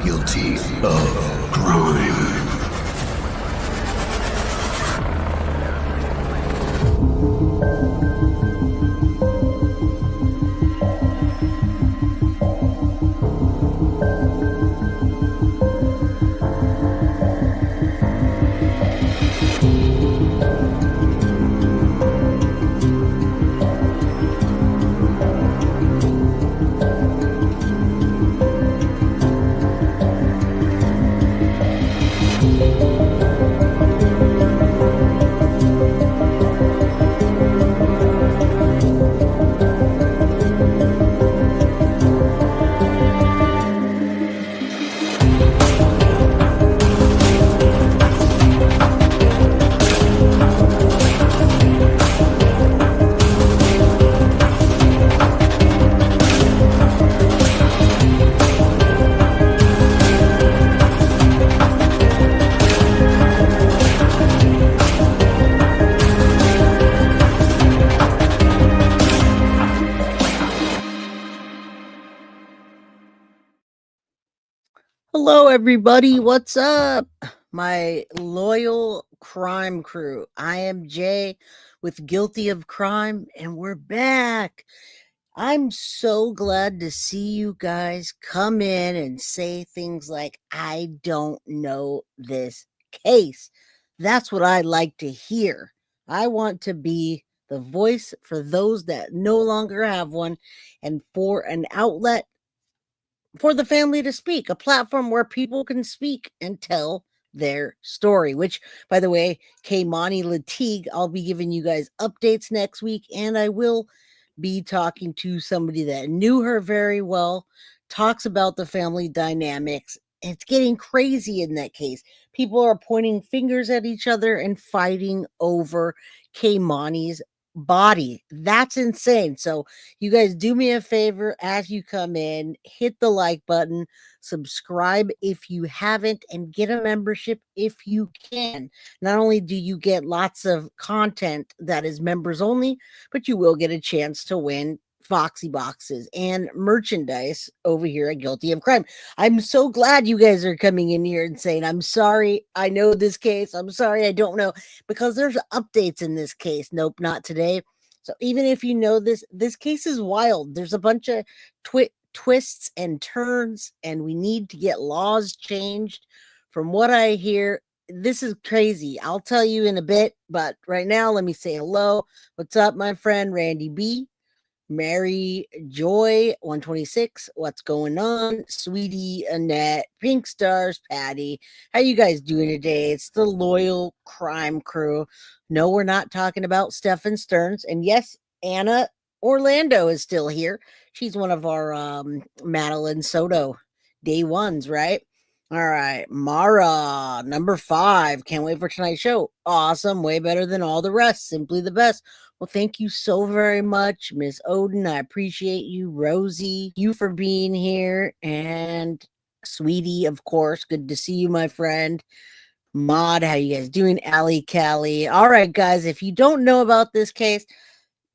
guilty of crime. Hello, everybody. What's up? My loyal crime crew. I am Jay with Guilty of Crime, and we're back. I'm so glad to see you guys come in and say things like, I don't know this case. That's what I like to hear. I want to be the voice for those that no longer have one and for an outlet for the family to speak, a platform where people can speak and tell their story, which, by the way, Kaimani Latigue, I'll be giving you guys updates next week, and I will be talking to somebody that knew her very well, talks about the family dynamics. It's getting crazy in that case. People are pointing fingers at each other and fighting over Kaimani's body. That's insane. So you guys do me a favor as you come in, hit the like button, subscribe if you haven't, and get a membership if you can. Not only do you get lots of content that is members only, but you will get a chance to win Foxy boxes and merchandise over here at Guilty of Crime. I'm so glad you guys are coming in here and saying, I'm sorry, I know this case. I'm sorry, I don't know, because there's updates in this case. Nope, not today. So even if you know this case is wild. There's a bunch of twists and turns, and we need to get laws changed. From what I hear, this is crazy. I'll tell you in a bit, but right now, let me say hello. What's up, my friend Randy B? Mary Joy 126, what's going on? Sweetie Annette, Pink Stars, Patty. How you guys doing today? It's the loyal crime crew. No, we're not talking about Stephen Stearns. And yes, Anna Orlando is still here. She's one of our Madeline Soto day ones, right? All right, Mara, number 5. Can't wait for tonight's show. Awesome, way better than all the rest. Simply the best. Well, thank you so very much, Miss Odin. I appreciate you. Rosie, you for being here. And Sweetie, of course. Good to see you, my friend. Maud, how you guys doing? Allie Callie. All right, guys, if you don't know about this case,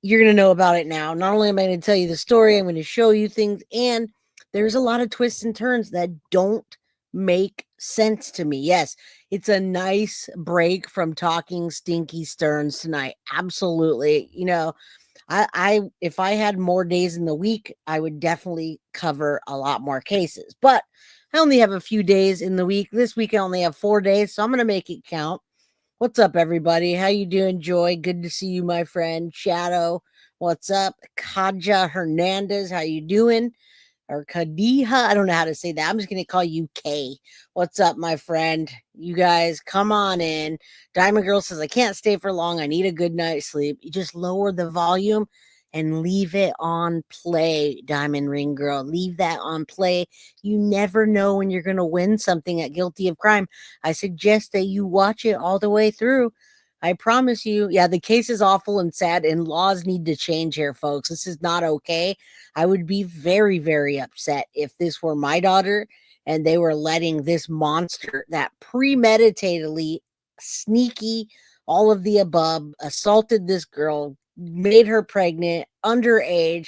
you're going to know about it now. Not only am I going to tell you the story, I'm going to show you things, and there's a lot of twists and turns that don't make sense to me. Yes, it's a nice break from talking Stinky Stearns tonight. Absolutely. You know, I if I had more days in the week, I would definitely cover a lot more cases. But I only have a few days in the week. This week I only have 4 days, so I'm going to make it count. What's up, everybody? How you doing, Joy? Good to see you, my friend. Shadow, what's up? Kaja Hernandez, how you doing? Or Kadiha, I don't know how to say that. I'm just going to call you K. What's up, my friend? You guys, come on in. Diamond Girl says, I can't stay for long. I need a good night's sleep. You just lower the volume and leave it on play, Diamond Ring Girl. Leave that on play. You never know when you're going to win something at Guilty of Crime. I suggest that you watch it all the way through. I promise you. Yeah, the case is awful and sad, and laws need to change here, folks. This is not okay. I would be very, very upset if this were my daughter and they were letting this monster that premeditatedly, sneaky, all of the above, assaulted this girl, made her pregnant, underage,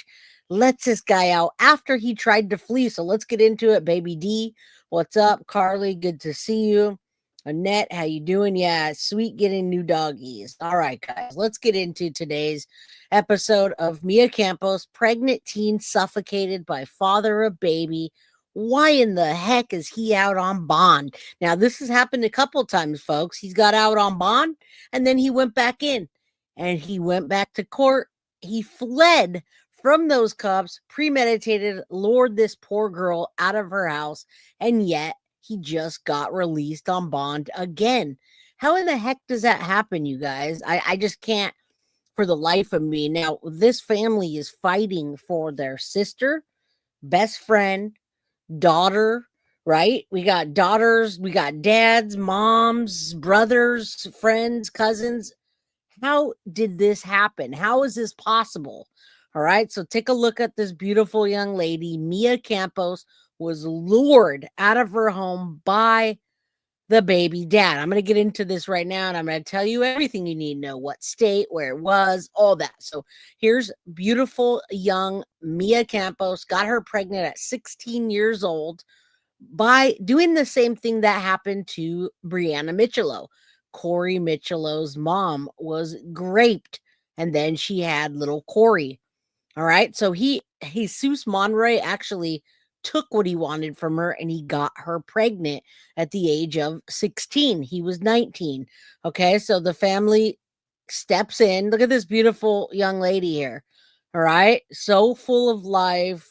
lets this guy out after he tried to flee. So let's get into it. Baby D, what's up? Carly, good to see you. Annette, how you doing? Yeah, sweet getting new doggies. All right, guys, let's get into today's episode of Mia Campos, pregnant teen suffocated by father of baby. Why in the heck is he out on bond? Now, this has happened a couple times, folks. He's got out on bond and then he went back in and he went back to court. He fled from those cops, premeditated, lured this poor girl out of her house, and yet he just got released on bond again. How in the heck does that happen, you guys? I just can't for the life of me. Now, this family is fighting for their sister, best friend, daughter, right? We got daughters, we got dads, moms, brothers, friends, cousins. How did this happen? How is this possible? All right, so take a look at this beautiful young lady. Mia Campos was lured out of her home by the baby dad. I'm going to get into this right now, and I'm going to tell you everything you need to know, what state, where it was, all that. So here's beautiful young Mia Campos, got her pregnant at 16 years old by doing the same thing that happened to Brianna Michello. Corey Michello's mom was raped, and then she had little Corey. All right. So Jesus Monroy actually took what he wanted from her and he got her pregnant at the age of 16. He was 19. Okay. So the family steps in. Look at this beautiful young lady here. All right. So full of life,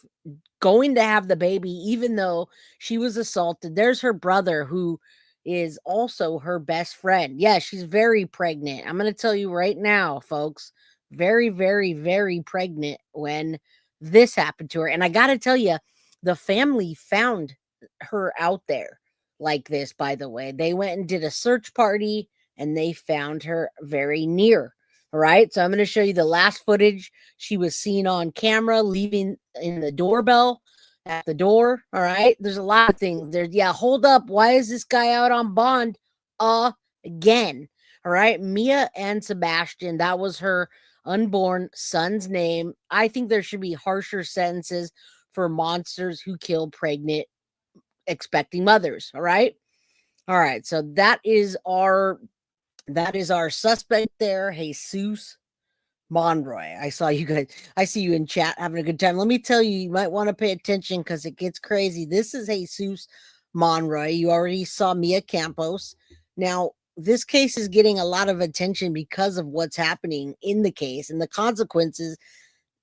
going to have the baby, even though she was assaulted. There's her brother who is also her best friend. Yeah, she's very pregnant. I'm going to tell you right now, folks, very, very, very pregnant when this happened to her. And I got to tell you, the family found her out there like this, by the way. They went and did a search party and they found her very near. All right. So I'm going to show you the last footage. She was seen on camera leaving in the doorbell at the door. All right. There's a lot of things there. Yeah. Hold up. Why is this guy out on bond again? All right. Mia and Sebastian, that was her unborn son's name. I think there should be harsher sentences for monsters who kill pregnant expecting mothers. All right. All right. So that is our suspect there, Jesus Monroy. I saw you guys. I see you in chat having a good time. Let me tell you, you might want to pay attention because it gets crazy. This is Jesus Monroy. You already saw Mia Campos. Now, this case is getting a lot of attention because of what's happening in the case and the consequences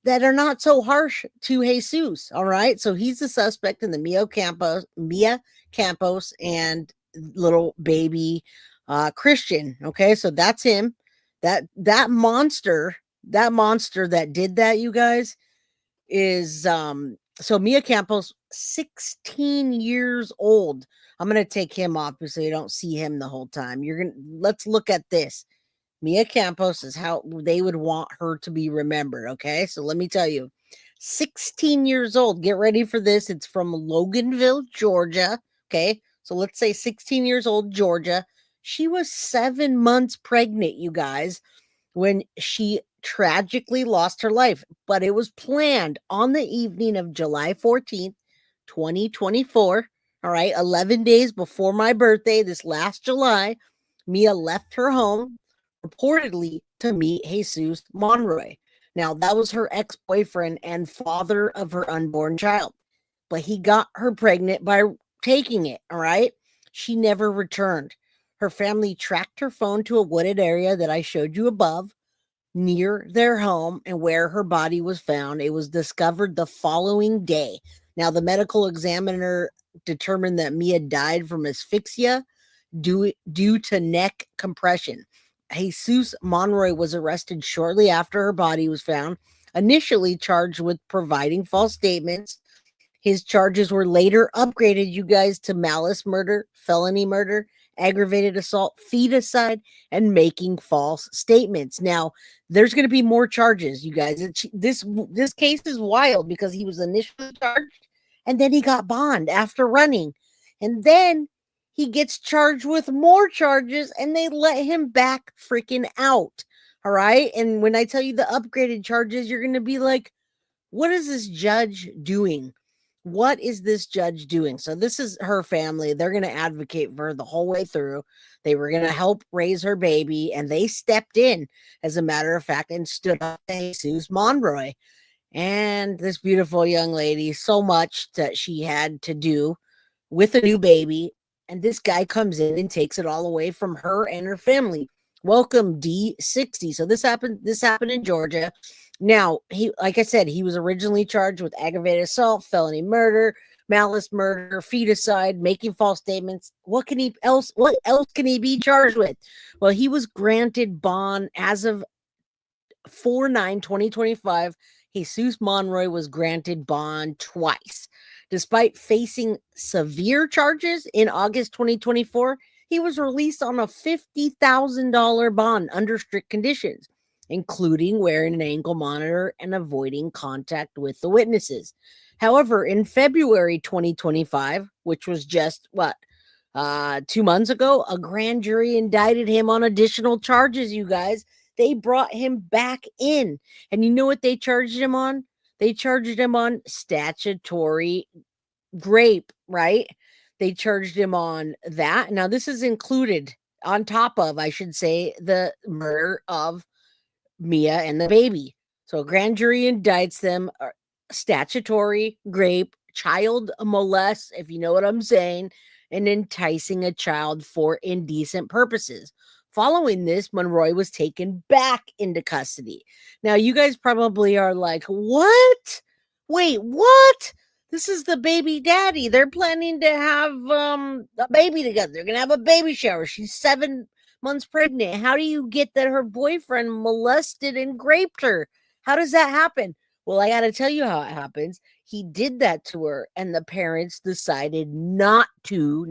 that are not so harsh to Jesus. All right. So he's the suspect in the Mia Campos and little baby Christian. Okay. So that's him. That monster that did that, you guys, is so Mia Campos, 16 years old. I'm gonna take him off so you don't see him the whole time. Let's look at this. Mia Campos is how they would want her to be remembered. Okay, so let me tell you, 16 years old. Get ready for this. It's from Loganville, Georgia. Okay, so let's say 16 years old, Georgia. She was 7 months pregnant, you guys, when she tragically lost her life. But it was planned on the evening of July 14th, 2024. All right, 11 days before my birthday, this last July, Mia left her home reportedly to meet Jesus Monroy. Now, that was her ex-boyfriend and father of her unborn child. But he got her pregnant by taking it, all right? She never returned. Her family tracked her phone to a wooded area that I showed you above near their home and where her body was found. It was discovered the following day. Now, the medical examiner determined that Mia died from asphyxia due to neck compression. Jesus Monroy was arrested shortly after her body was found, initially charged with providing false statements. His charges were later upgraded, you guys, to malice murder, felony murder, aggravated assault, feticide, and making false statements. Now, there's going to be more charges, you guys. This case is wild because he was initially charged and then he got bond after running. And then he gets charged with more charges and they let him back freaking out. All right. And when I tell you the upgraded charges, you're going to be like, what is this judge doing? What is this judge doing? So this is her family. They're going to advocate for her the whole way through. They were going to help raise her baby, and they stepped in, as a matter of fact, and stood up to Jesus Monroy and this beautiful young lady. So much that she had to do with a new baby, and this guy comes in and takes it all away from her and her family. Welcome D60. So this happened in Georgia. Now, he, like I said, he was originally charged with aggravated assault, felony murder, malice murder, feticide, making false statements. What else can he be charged with? Well, he was granted bond as of 4/9/2025. Jesus Monroy was granted bond twice. Despite facing severe charges in August 2024, he was released on a $50,000 bond under strict conditions, including wearing an ankle monitor and avoiding contact with the witnesses. However, in February 2025, which was just 2 months ago, a grand jury indicted him on additional charges, you guys. They brought him back in. And you know what they charged him on? They charged him on statutory rape, right? They charged him on that. Now, this is included on top of, I should say, the murder of Mia and the baby. So a grand jury indicts them, statutory rape, child molest, if you know what I'm saying, and enticing a child for indecent purposes. Following this, Monroy was taken back into custody. Now, you guys probably are like, what? Wait, what? This is the baby daddy. They're planning to have a baby together. They're going to have a baby shower. She's 7 months pregnant. How do you get that her boyfriend molested and raped her? How does that happen? Well, I got to tell you how it happens. He did that to her, and the parents decided not to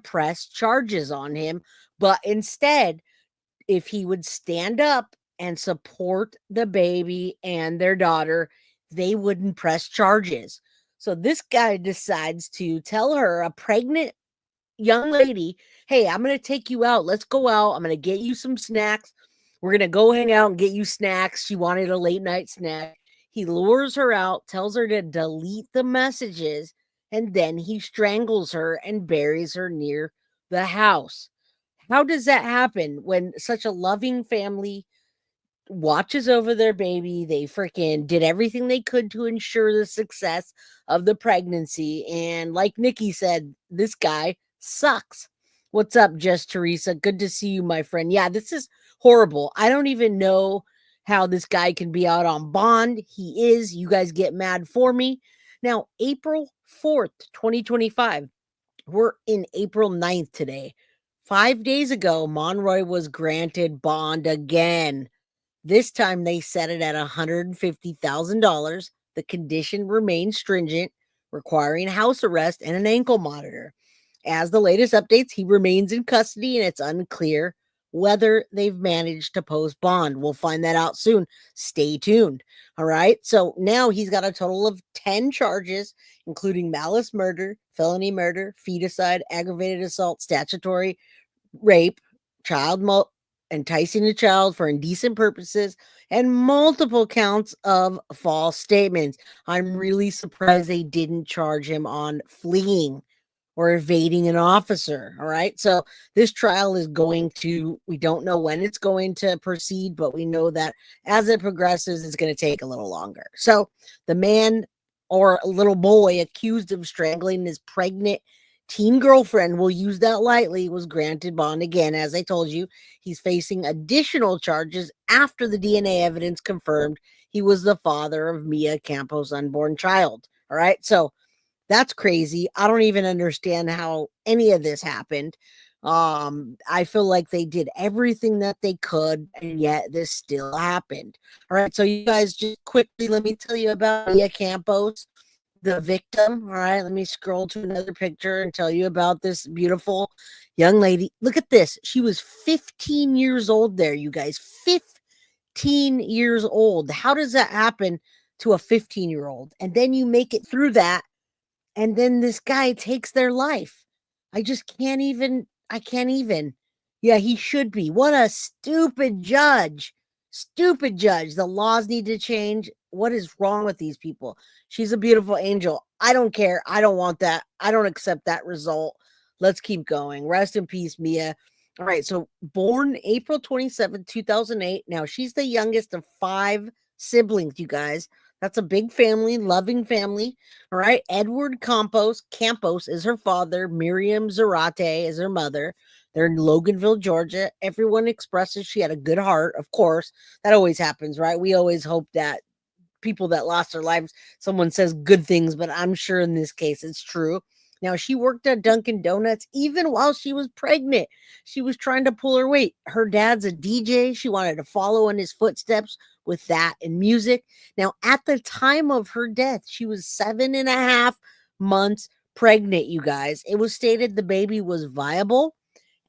press charges on him, but instead, if he would stand up and support the baby and their daughter, they wouldn't press charges. So this guy decides to tell her, a pregnant young lady, hey, I'm going to take you out. Let's go out. I'm going to get you some snacks. We're going to go hang out and get you snacks. She wanted a late night snack. He lures her out, tells her to delete the messages, and then he strangles her and buries her near the house. How does that happen when such a loving family watches over their baby? They freaking did everything they could to ensure the success of the pregnancy. And like Nikki said, this guy sucks. What's up, Jess Teresa? Good to see you, my friend. Yeah, this is horrible. I don't even know how this guy can be out on bond. He is. You guys get mad for me. Now, April 4th, 2025. We're in April 9th today. 5 days ago, Monroy was granted bond again. This time they set it at $150,000. The condition remains stringent, requiring house arrest and an ankle monitor. As the latest updates, he remains in custody, and it's unclear whether they've managed to post bond. We'll find that out soon. Stay tuned. All right. So now he's got a total of 10 charges, including malice murder, felony murder, feticide, aggravated assault, statutory rape, enticing a child for indecent purposes, and multiple counts of false statements. I'm really surprised they didn't charge him on fleeing or evading an officer. All right. So this trial is we don't know when it's going to proceed, but we know that as it progresses, it's going to take a little longer. So the man, or a little boy accused of strangling his pregnant teen girlfriend, will use that lightly, was granted bond again. As I told you, he's facing additional charges after the DNA evidence confirmed he was the father of Mia Campos' unborn child. All right. So that's crazy. I don't even understand how any of this happened. I feel like they did everything that they could, and yet this still happened. All right. So you guys, just quickly, let me tell you about Mia Campos, the victim. All right. Let me scroll to another picture and tell you about this beautiful young lady. Look at this. She was 15 years old there, you guys. 15 years old. How does that happen to a 15-year-old? And then you make it through that, and then this guy takes their life. I can't even. Yeah, he should be. What a stupid judge. Stupid judge. The laws need to change. What is wrong with these people? She's a beautiful angel. I don't care. I don't want that. I don't accept that result. Let's keep going. Rest in peace, Mia. All right. So, born April 27, 2008. Now, she's the youngest of 5 siblings, you guys. That's a big family, loving family. All right. Edward Campos is her father. Miriam Zarate is her mother. They're in Loganville, Georgia. Everyone expresses she had a good heart. Of course, that always happens, right? We always hope that people that lost their lives, someone says good things, but I'm sure in this case it's true. Now, she worked at Dunkin' Donuts even while she was pregnant. She was trying to pull her weight. Her dad's a DJ. She wanted to follow in his footsteps with that and music. Now, at the time of her death, she was 7.5 months pregnant, you guys. It was stated the baby was viable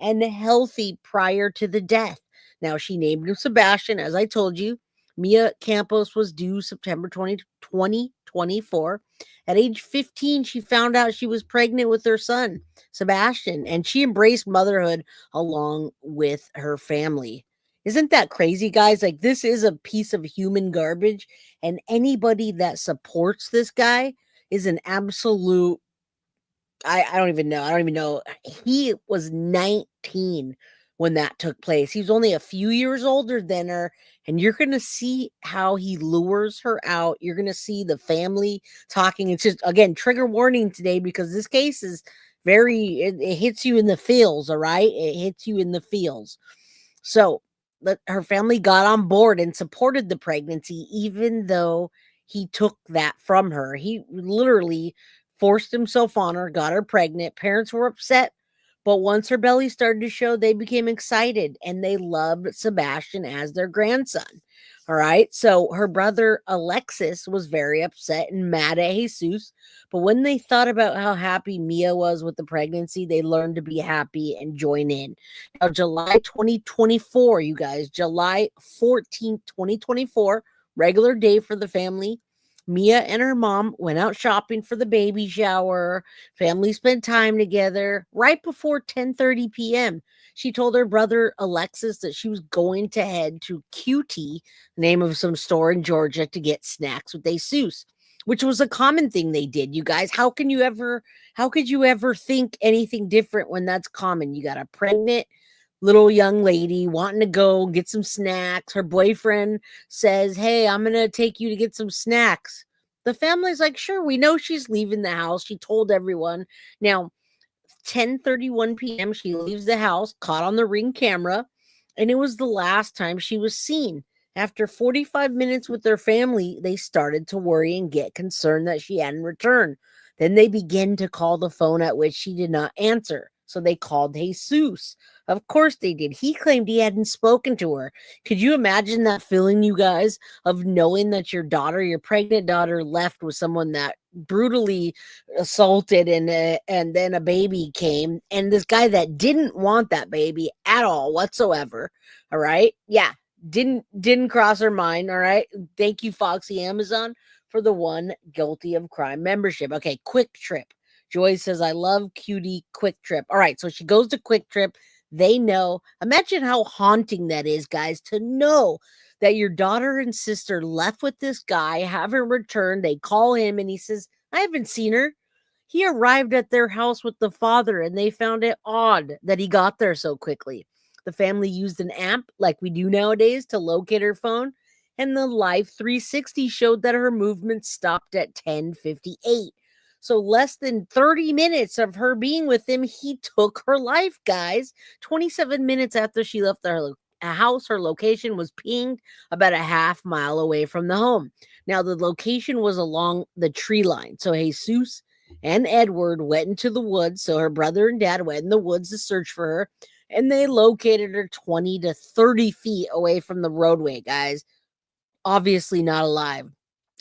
and healthy prior to the death. Now, she named him Sebastian, as I told you. Mia Campos was due September 2024. At age 15, she found out she was pregnant with her son, Sebastian, and she embraced motherhood along with her family. Isn't that crazy, guys? Like, this is a piece of human garbage, and anybody that supports this guy is an absolute I don't even know. I don't even know. He was 19 when that took place. He was only a few years older than her. And you're going to see how he lures her out. You're going to see the family talking. It's just, again, trigger warning today because this case is it hits you in the feels. All right. It hits you in the feels. So her family got on board and supported the pregnancy, even though he took that from her. He literally forced himself on her, got her pregnant. Parents were upset, but once her belly started to show, they became excited and they loved Sebastian as their grandson. All right. So her brother Alexis was very upset and mad at Jesus. But when they thought about how happy Mia was with the pregnancy, they learned to be happy and join in. Now, July 2024, you guys, July 14th, 2024, regular day for the family. Mia and her mom went out shopping for the baby shower. Family spent time together. Right before 10:30 p.m., she told her brother Alexis that she was going to head to QT, name of some store in Georgia, to get snacks with Jesus, which was a common thing they did. You guys, how could you ever think anything different when that's common? You got a pregnant little young lady wanting to go get some snacks. Her boyfriend says, "Hey, I'm going to take you to get some snacks." The family's like, "Sure, we know she's leaving the house." She told everyone. Now, 10:31 p.m., she leaves the house, caught on the Ring camera, and it was the last time she was seen. After 45 minutes with their family, they started to worry and get concerned that she hadn't returned. Then they began to call the phone, at which she did not answer. So they called Jesus. Of course they did. He claimed he hadn't spoken to her. Could you imagine that feeling, you guys, of knowing that your pregnant daughter, left with someone that brutally assaulted, and then a baby came, and this guy that didn't want that baby at all whatsoever? All right. Yeah. Didn't cross her mind. All right. Thank you, Foxy Amazon, for the one guilty of crime membership. Okay. Quick Trip. Joy says, "I love cutie Quick Trip." All right. So she goes to Quick Trip. They know. Imagine how haunting that is, guys, to know that your daughter and sister left with this guy, haven't returned. They call him and he says, "I haven't seen her." He arrived at their house with the father and they found it odd that he got there so quickly. The family used an app like we do nowadays to locate her phone, and the Live 360 showed that her movement stopped at 10:58. So less than 30 minutes of her being with him, he took her life, guys. 27 minutes after she left her house, her location was pinged about a half-mile away from the home. Now, the location was along the tree line. So Jesus and Edward went into the woods. So her brother and dad went in the woods to search for her, and they located her 20 to 30 feet away from the roadway, guys. Obviously not alive.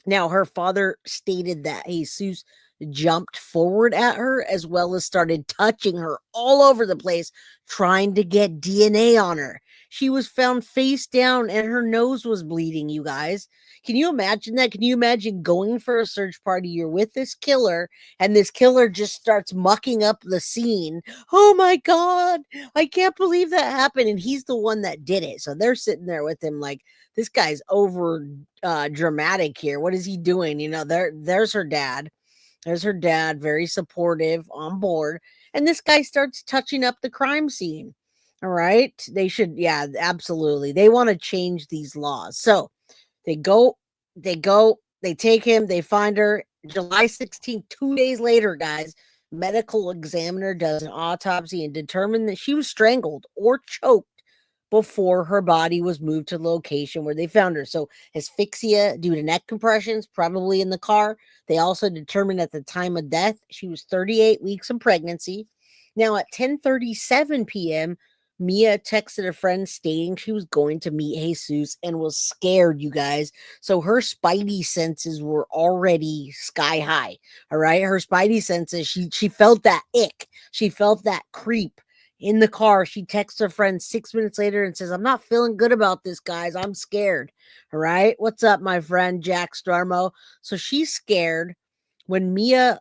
Now, her father stated that Jesus jumped forward at her as well as started touching her all over the place, trying to get DNA on her. She was found face down and her nose was bleeding, you guys. Can you imagine that? Can you imagine going for a search party? You're with this killer, and this killer just starts mucking up the scene. Oh my God, I can't believe that happened. And he's the one that did it. So they're sitting there with him like, this guy's over dramatic here. What is he doing? There's her dad. There's her dad, very supportive, on board. And this guy starts touching up the crime scene. All right. They should, yeah, absolutely. They want to change these laws. So they take him, they find her. July 16th, 2 days later, guys, medical examiner does an autopsy and determined that she was strangled or choked before her body was moved to the location where they found her. So asphyxia due to neck compressions, probably in the car. They also determined at the time of death, she was 38 weeks of pregnancy. Now at 10:37 p.m., Mia texted a friend stating she was going to meet Jesus and was scared, you guys. So her spidey senses were already sky high. All right. Her spidey senses, she felt that ick. She felt that creep. In the car, she texts her friend 6 minutes later and says, I'm not feeling good about this, guys. I'm scared. All right. What's up, my friend Jack Starmo? So she's scared when Mia,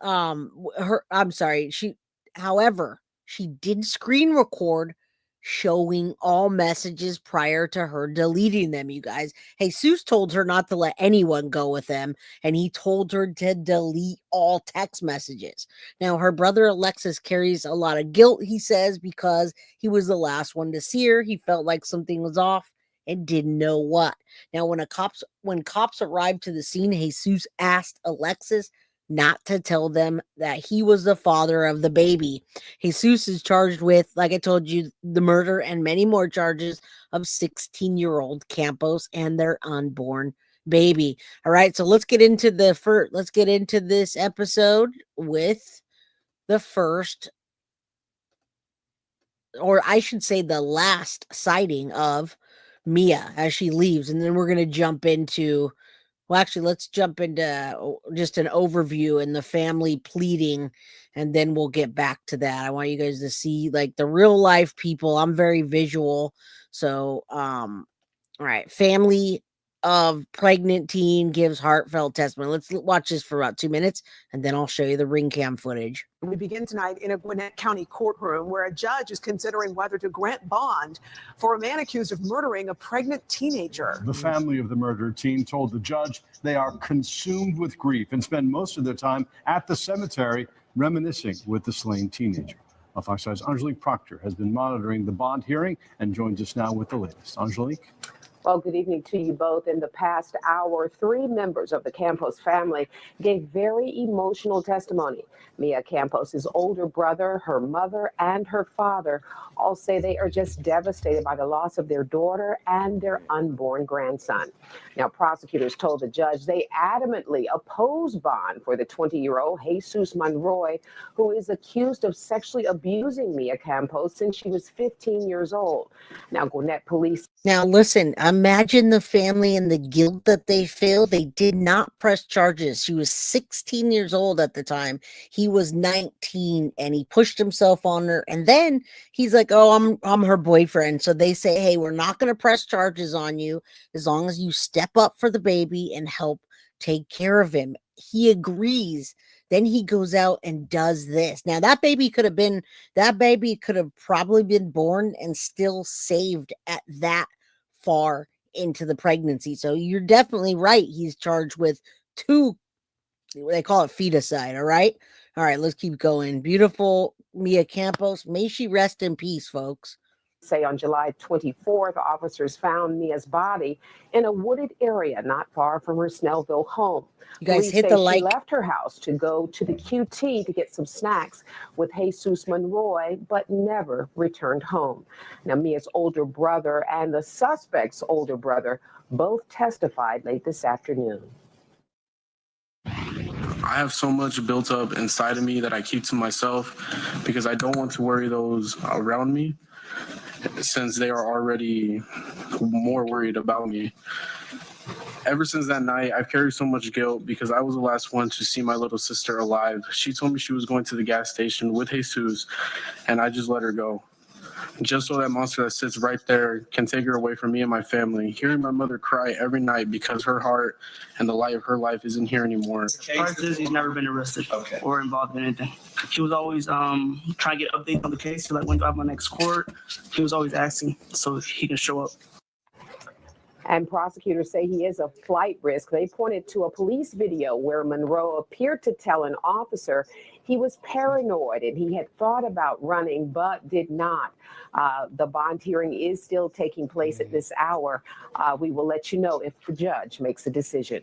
however, she did screen record showing all messages prior to her deleting them, you guys. Jesus told her not to let anyone go with them, and he told her to delete all text messages. Now, her brother Alexis carries a lot of guilt, he says, because he was the last one to see her. He felt like something was off and didn't know what. Now, when cops arrived to the scene, Jesus asked Alexis not to tell them that he was the father of the baby. Jesus is charged with, like I told you, the murder and many more charges of 16-year-old Campos and their unborn baby. All right, so let's get into this episode with the first, or I should say the last sighting of Mia as she leaves, and then we're going to jump into, well, actually, let's jump into just an overview and the family pleading, and then we'll get back to that. I want you guys to see like the real life people. I'm very visual. So, all right. Family of pregnant teen gives heartfelt testimony. Let's watch this for about 2 minutes, and then I'll show you the ring cam footage. We begin tonight in a Gwinnett County courtroom where a judge is considering whether to grant bond for a man accused of murdering a pregnant teenager. The family of the murdered teen told the judge they are consumed with grief and spend most of their time at the cemetery reminiscing with the slain teenager. Fox 5's Angelique Proctor has been monitoring the bond hearing and joins us now with the latest. Angelique? Well, good evening to you both. In the past hour, 3 members of the Campos family gave very emotional testimony. Mia Campos' older brother, her mother, and her father all say they are just devastated by the loss of their daughter and their unborn grandson. Now, prosecutors told the judge they adamantly oppose bond for the 20-year-old Jesus Monroy, who is accused of sexually abusing Mia Campos since she was 15 years old. Now, Gwinnett police. Now, listen, imagine the family and the guilt that they feel. They did not press charges. She was 16 years old at the time. He was 19, and he pushed himself on her. And then he's like, oh, I'm her boyfriend. So they say, hey, we're not going to press charges on you as long as you step up for the baby and help take care of him. He agrees. Then he goes out and does this. Now, that baby could have probably been born and still saved at that far into the pregnancy. So you're definitely right. He's charged with 2, they call it feticide. All right. All right, let's keep going. Beautiful Mia Campos. May she rest in peace, folks. Say on July 24th, officers found Mia's body in a wooded area not far from her Snellville home. You guys Police hit say the she like. left her house to go to the QT to get some snacks with Jesus Monroy, but never returned home. Now, Mia's older brother and the suspect's older brother both testified late this afternoon. I have so much built up inside of me that I keep to myself because I don't want to worry those around me, since they are already more worried about me. Ever since that night, I've carried so much guilt because I was the last one to see my little sister alive. She told me she was going to the gas station with Jesus, and I just let her go. just so that monster that sits right there can take her away from me and my family. Hearing my mother cry every night because her heart and the light of her life isn't here anymore. Part is he's never been arrested or involved in anything. He was always trying to get updates on the case. Like, when do I have my next court? He was always asking so he can show up. And prosecutors say he is a flight risk. They pointed to a police video where Monroy appeared to tell an officer he was paranoid and he had thought about running but did not. The bond hearing is still taking place at this hour. We will let you know if the judge makes a decision.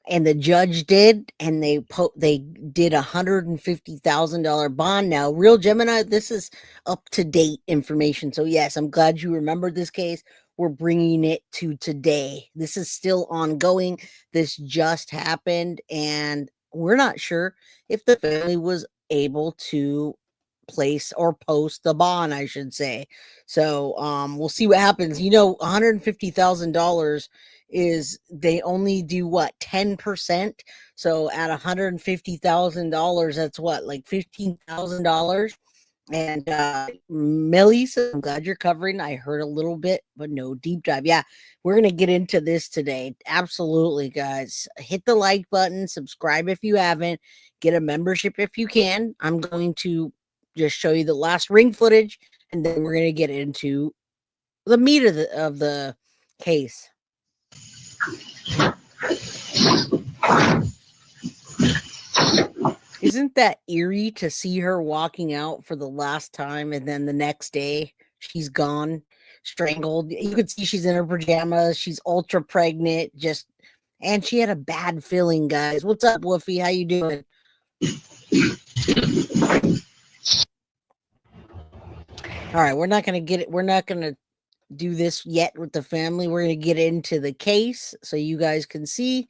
And the judge did, and they did $150,000 bond. Now, Real Gemini, this is up to date information. So yes, I'm glad you remembered this case. We're bringing it to today. This is still ongoing. This just happened, and we're not sure if the family was able to place or post the bond, I should say. So we'll see what happens. You know, $150,000 is, they only do what, 10%. So at $150,000, that's what, like $15,000. And Millie says, I'm glad you're covering. I heard a little bit, but no deep dive. Yeah, we're gonna get into this today. Absolutely, guys. Hit the like button, subscribe if you haven't, get a membership if you can. I'm going to just show you the last ring footage, and then we're gonna get into the meat of the case. Isn't that eerie to see her walking out for the last time, and then the next day she's gone, strangled? You could see she's in her pajamas. She's ultra pregnant, and she had a bad feeling, guys. What's up, Woofy? How you doing? All right, we're not gonna do this yet with the family. We're gonna get into the case so you guys can see.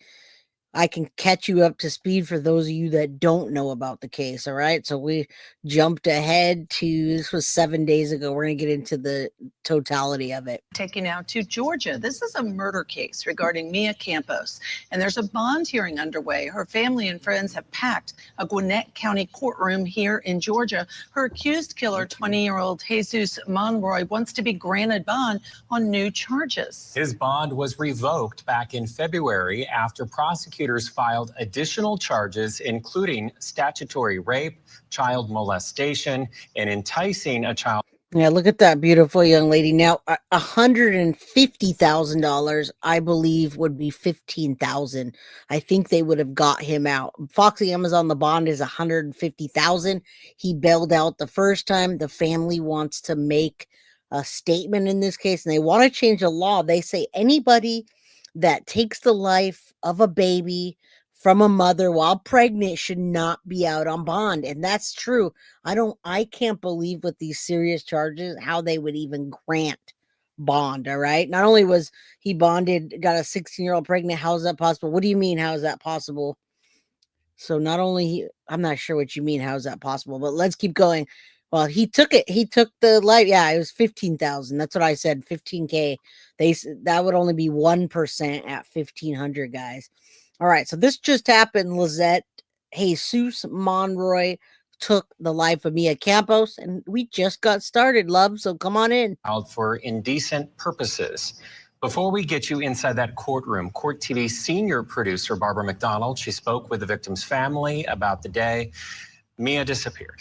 I can catch you up to speed for those of you that don't know about the case. All right. So we jumped ahead to, this was 7 days ago. We're going to get into the totality of it. Taking now to Georgia. This is a murder case regarding Mia Campos, and there's a bond hearing underway. Her family and friends have packed a Gwinnett County courtroom here in Georgia. Her accused killer, 20-year-old Jesus Monroy, wants to be granted bond on new charges. His bond was revoked back in February after prosecutors filed additional charges, including statutory rape, child molestation, and enticing a child. Yeah, look at that beautiful young lady. Now, $150,000, I believe, would be $15,000. I think they would have got him out. Foxy Amazon, the bond is $150,000. He bailed out the first time. The family wants to make a statement in this case, and they want to change the law. They say anybody that takes the life of a baby from a mother while pregnant should not be out on bond. And that's true. I can't believe with these serious charges how they would even grant bond. All right. Not only was he bonded, got a 16-year-old pregnant. How is that possible? What do you mean? How is that possible? So not only I'm not sure what you mean. How is that possible? But let's keep going. Well, he took it. He took the life. Yeah, it was 15,000. That's what I said. 15K. That would only be 1% at 1,500, guys. All right. So this just happened. Lizette Jesus Monroy took the life of Mia Campos, and we just got started, love. So come on in. For indecent purposes. Before we get you inside that courtroom, Court TV senior producer Barbara McDonald, she spoke with the victim's family about the day Mia disappeared.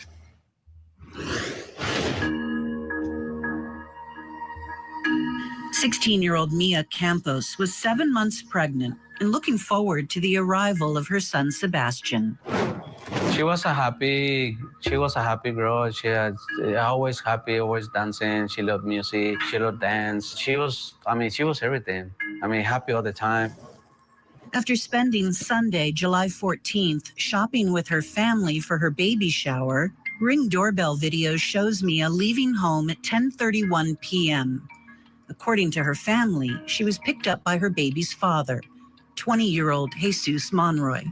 16-year-old Mia Campos was 7 months pregnant and looking forward to the arrival of her son Sebastian. She was a happy girl. She was always happy, always dancing. She loved music. She loved dance. She was everything. Happy all the time. After spending Sunday, July 14th, shopping with her family for her baby shower, Ring doorbell video shows Mia leaving home at 10:31 p.m. According to her family, she was picked up by her baby's father, 20-year-old Jesus Monroy.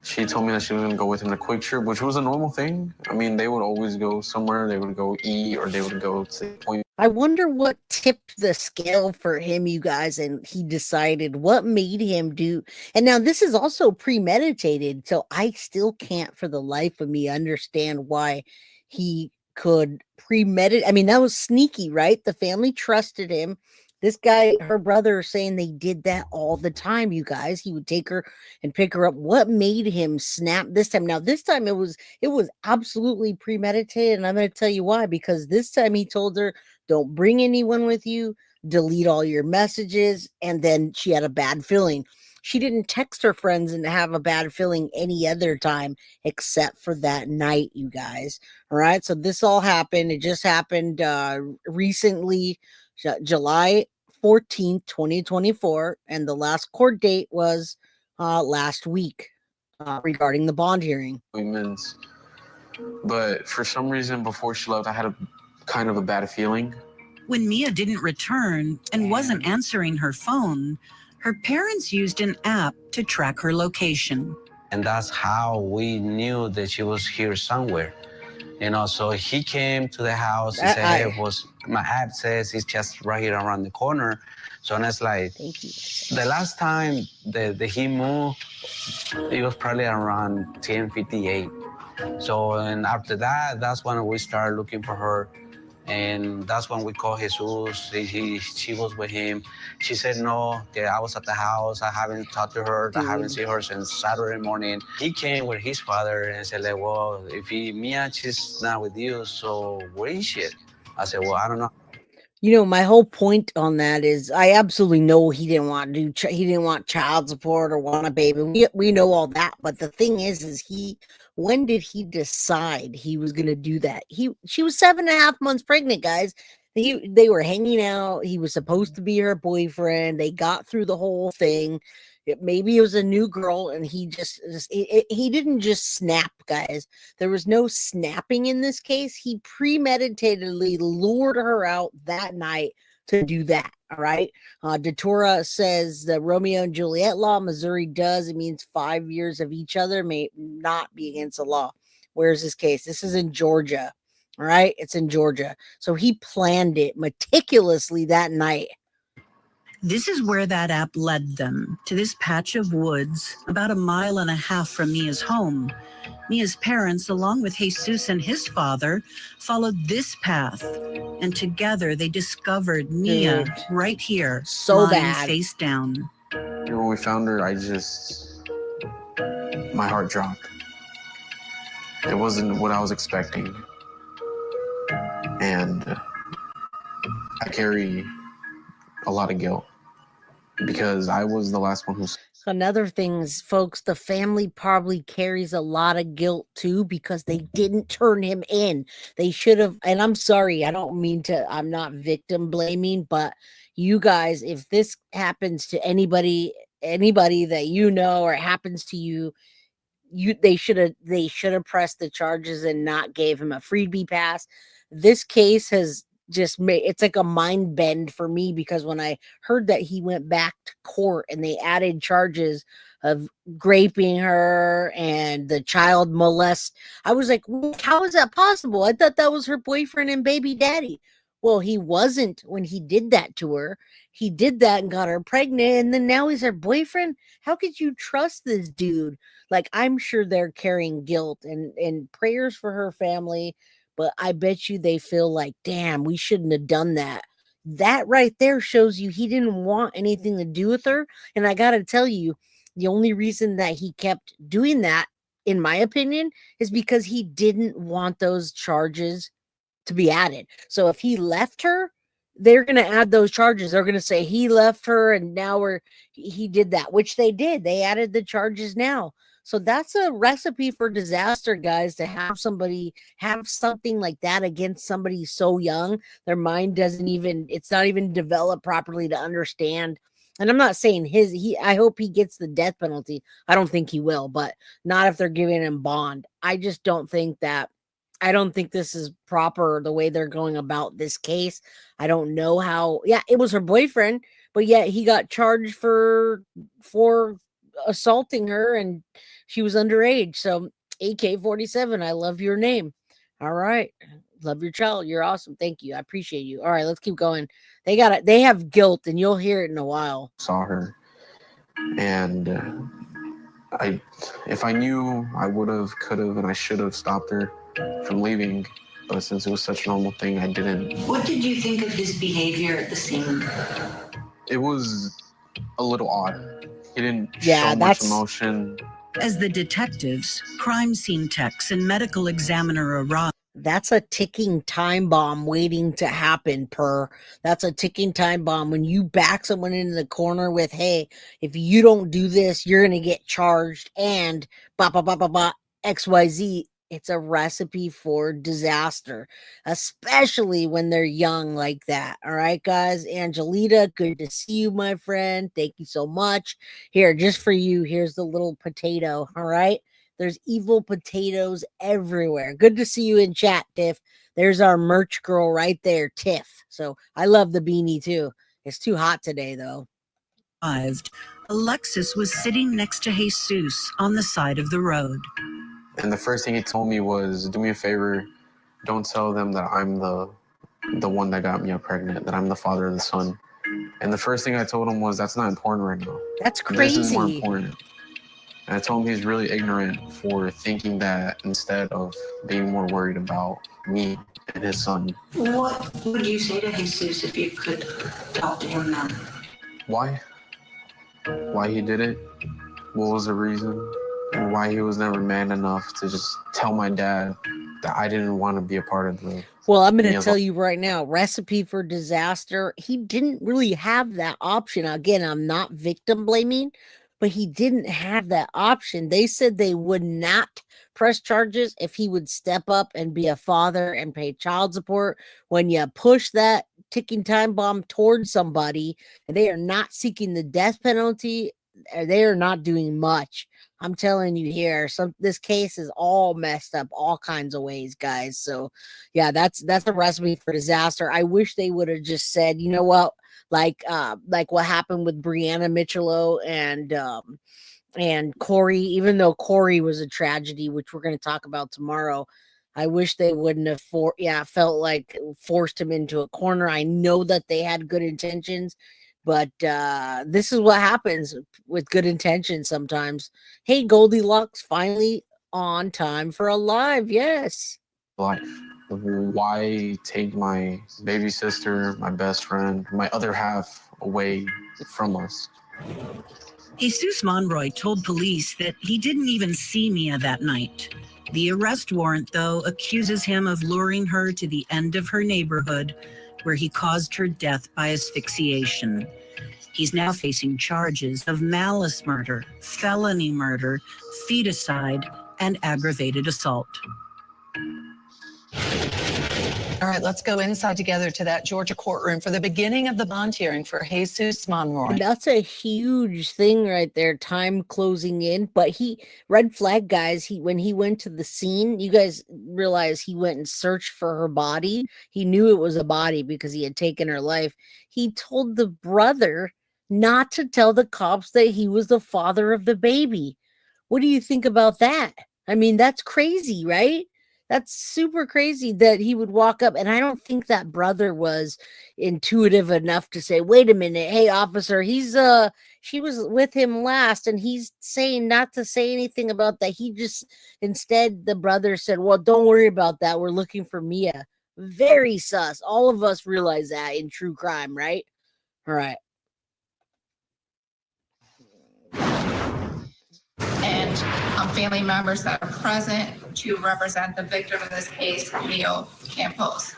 She told me that she was going to go with him to Quick Trip, which was a normal thing. They would always go somewhere. They would go eat, or they would go to the point. I wonder what tipped the scale for him, you guys, and he decided what made him do. And now this is also premeditated, so I still can't for the life of me understand why he could premeditate. I mean, that was sneaky, right? The family trusted him. This guy, her brother, saying they did that all the time, you guys. He would take her and pick her up. What made him snap this time? Now, this time it was absolutely premeditated, and I'm going to tell you why. Because this time he told her, don't bring anyone with you, delete all your messages, and then she had a bad feeling. She didn't text her friends and have a bad feeling any other time except for that night, you guys. All right, so this all happened. It just happened recently, July 14th, 2024, and the last court date was last week regarding the bond hearing. Appointments, but for some reason before she left, I had a kind of a bad feeling. When Mia didn't return and wasn't answering her phone, her parents used an app to track her location. And that's how we knew that she was here somewhere. You know, so he came to the house, he said, hey, my app says it's just right here around the corner. So and it's like, the last time that he moved, it was probably around 10:58. So, and after that, that's when we started looking for her. And that's when we called Jesus. She was with him. She said no, that I was at the house. I haven't talked to her. I haven't seen her since Saturday morning. He came with his father and said, like, well, if Mia, she's not with you, so where is she? I said, well, I don't know. You know, my whole point on that is I absolutely know he didn't want to do, he didn't want child support or want a baby. We know all that. But the thing is when did he decide he was going to do that? She was 7.5 months pregnant, guys. They were hanging out. He was supposed to be her boyfriend. They got through the whole thing. Maybe it was a new girl, and he didn't just snap, guys. There was no snapping in this case. He premeditatedly lured her out that night to do that. All right. Datura says the Romeo and Juliet law, Missouri does. It means 5 years of each other may not be against the law. Where's this case? This is in Georgia. All right. It's in Georgia. So he planned it meticulously that night. This is where that app led them, to this patch of woods about 1.5 miles from Mia's home. Mia's parents, along with Jesus and his father, followed this path, and together they discovered Mia right here, so lying bad, face down. When we found her, my heart dropped. It wasn't what I was expecting. And I carry a lot of guilt because I was the last one who... Another thing is, folks, the family probably carries a lot of guilt too because they didn't turn him in. They should have, and I'm sorry, I don't mean to, I'm not victim blaming, but you guys, if this happens to anybody that you know, or it happens to you, they should have pressed the charges and not gave him a freebie pass. This case has just made, it's like a mind bend for me, because when I heard that he went back to court and they added charges of raping her and the child molest, I was like, how is that possible? I thought that was her boyfriend and baby daddy. Well, he wasn't when he did that to her. He did that and got her pregnant, and then now he's her boyfriend. How could you trust this dude? Like, I'm sure they're carrying guilt and prayers for her family, but I bet you they feel like, damn, we shouldn't have done that. That right there shows you he didn't want anything to do with her. And I got to tell you, the only reason that he kept doing that, in my opinion, is because he didn't want those charges to be added. So if he left her, they're going to add those charges. They're going to say he left her and now he did that, which they did. They added the charges now. So that's a recipe for disaster, guys, to have somebody have something like that against somebody so young. Their mind it's not even developed properly to understand. And I'm not saying I hope he gets the death penalty. I don't think he will, but not if they're giving him bond. I just don't think this is proper the way they're going about this case. I don't know how. Yeah, it was her boyfriend, but yet he got charged for assaulting her, and she was underage. So AK-47, I love your name. All right, love your child. You're awesome. Thank you. I appreciate you. All right, let's keep going. They have guilt, and you'll hear it in a while. Saw her, and if I knew, I would have, could have, and I should have stopped her from leaving. But since it was such a normal thing, I didn't. What did you think of his behavior at the scene? It was a little odd. He didn't Yeah, show much emotion. As the detectives, crime scene techs, and medical examiner arrived, that's a ticking time bomb waiting to happen, That's a ticking time bomb. When you back someone into the corner with, hey, if you don't do this, you're going to get charged, and XYZ, it's a recipe for disaster, especially when they're young like that. All right, guys. Angelita, good to see you, my friend. Thank you so much. Here, just for you, here's the little potato. All right. There's evil potatoes everywhere. Good to see you in chat, Tiff. There's our merch girl right there, Tiff. So I love the beanie too. It's too hot today, though. Alexis was sitting next to Jesus on the side of the road. And the first thing he told me was, do me a favor, don't tell them that I'm the one that got me pregnant, that I'm the father of the son. And the first thing I told him was, that's not important right now. That's crazy. This is more important. And I told him he's really ignorant for thinking that instead of being more worried about me and his son. What would you say to Jesus if you could talk to him now? Why? Why he did it? What was the reason? And why he was never man enough to just tell my dad that I didn't want to be a part of the... Well, I'm going to tell you right now, recipe for disaster. He didn't really have that option. Again, I'm not victim blaming, but he didn't have that option. They said they would not press charges if he would step up and be a father and pay child support. When you push that ticking time bomb towards somebody and they are not seeking the death penalty, they are not doing much. I'm telling you here, this case is all messed up all kinds of ways, guys. So yeah, that's a recipe for disaster. I wish they would have just said, you know what, like what happened with Brianna Michelow and Corey, even though Corey was a tragedy, which we're going to talk about tomorrow. I wish they wouldn't have felt like forced him into a corner. I know that they had good intentions, but this is what happens with good intentions sometimes. Hey, Goldilocks, finally on time for a live. Yes. Life. Why take my baby sister, my best friend, my other half away from us? Jesus Monroy told police that he didn't even see Mia that night. The arrest warrant, though, accuses him of luring her to the end of her neighborhood, where he caused her death by asphyxiation. He's now facing charges of malice murder, felony murder, feticide, and aggravated assault. All right, let's go inside together to that Georgia courtroom for the beginning of the bond hearing for Jesus Monroy. And that's a huge thing right there, time closing in. But red flag, guys, when he went to the scene, you guys realize he went and searched for her body. He knew it was a body because he had taken her life. He told the brother not to tell the cops that he was the father of the baby. What do you think about that? I mean, that's crazy, right? That's super crazy that he would walk up. And I don't think that brother was intuitive enough to say, wait a minute, hey, officer, she was with him last and he's saying not to say anything about that. Instead, the brother said, well, don't worry about that. We're looking for Mia. Very sus. All of us realize that in true crime, right? All right. And family members that are present to represent the victim in this case, Mia Campos.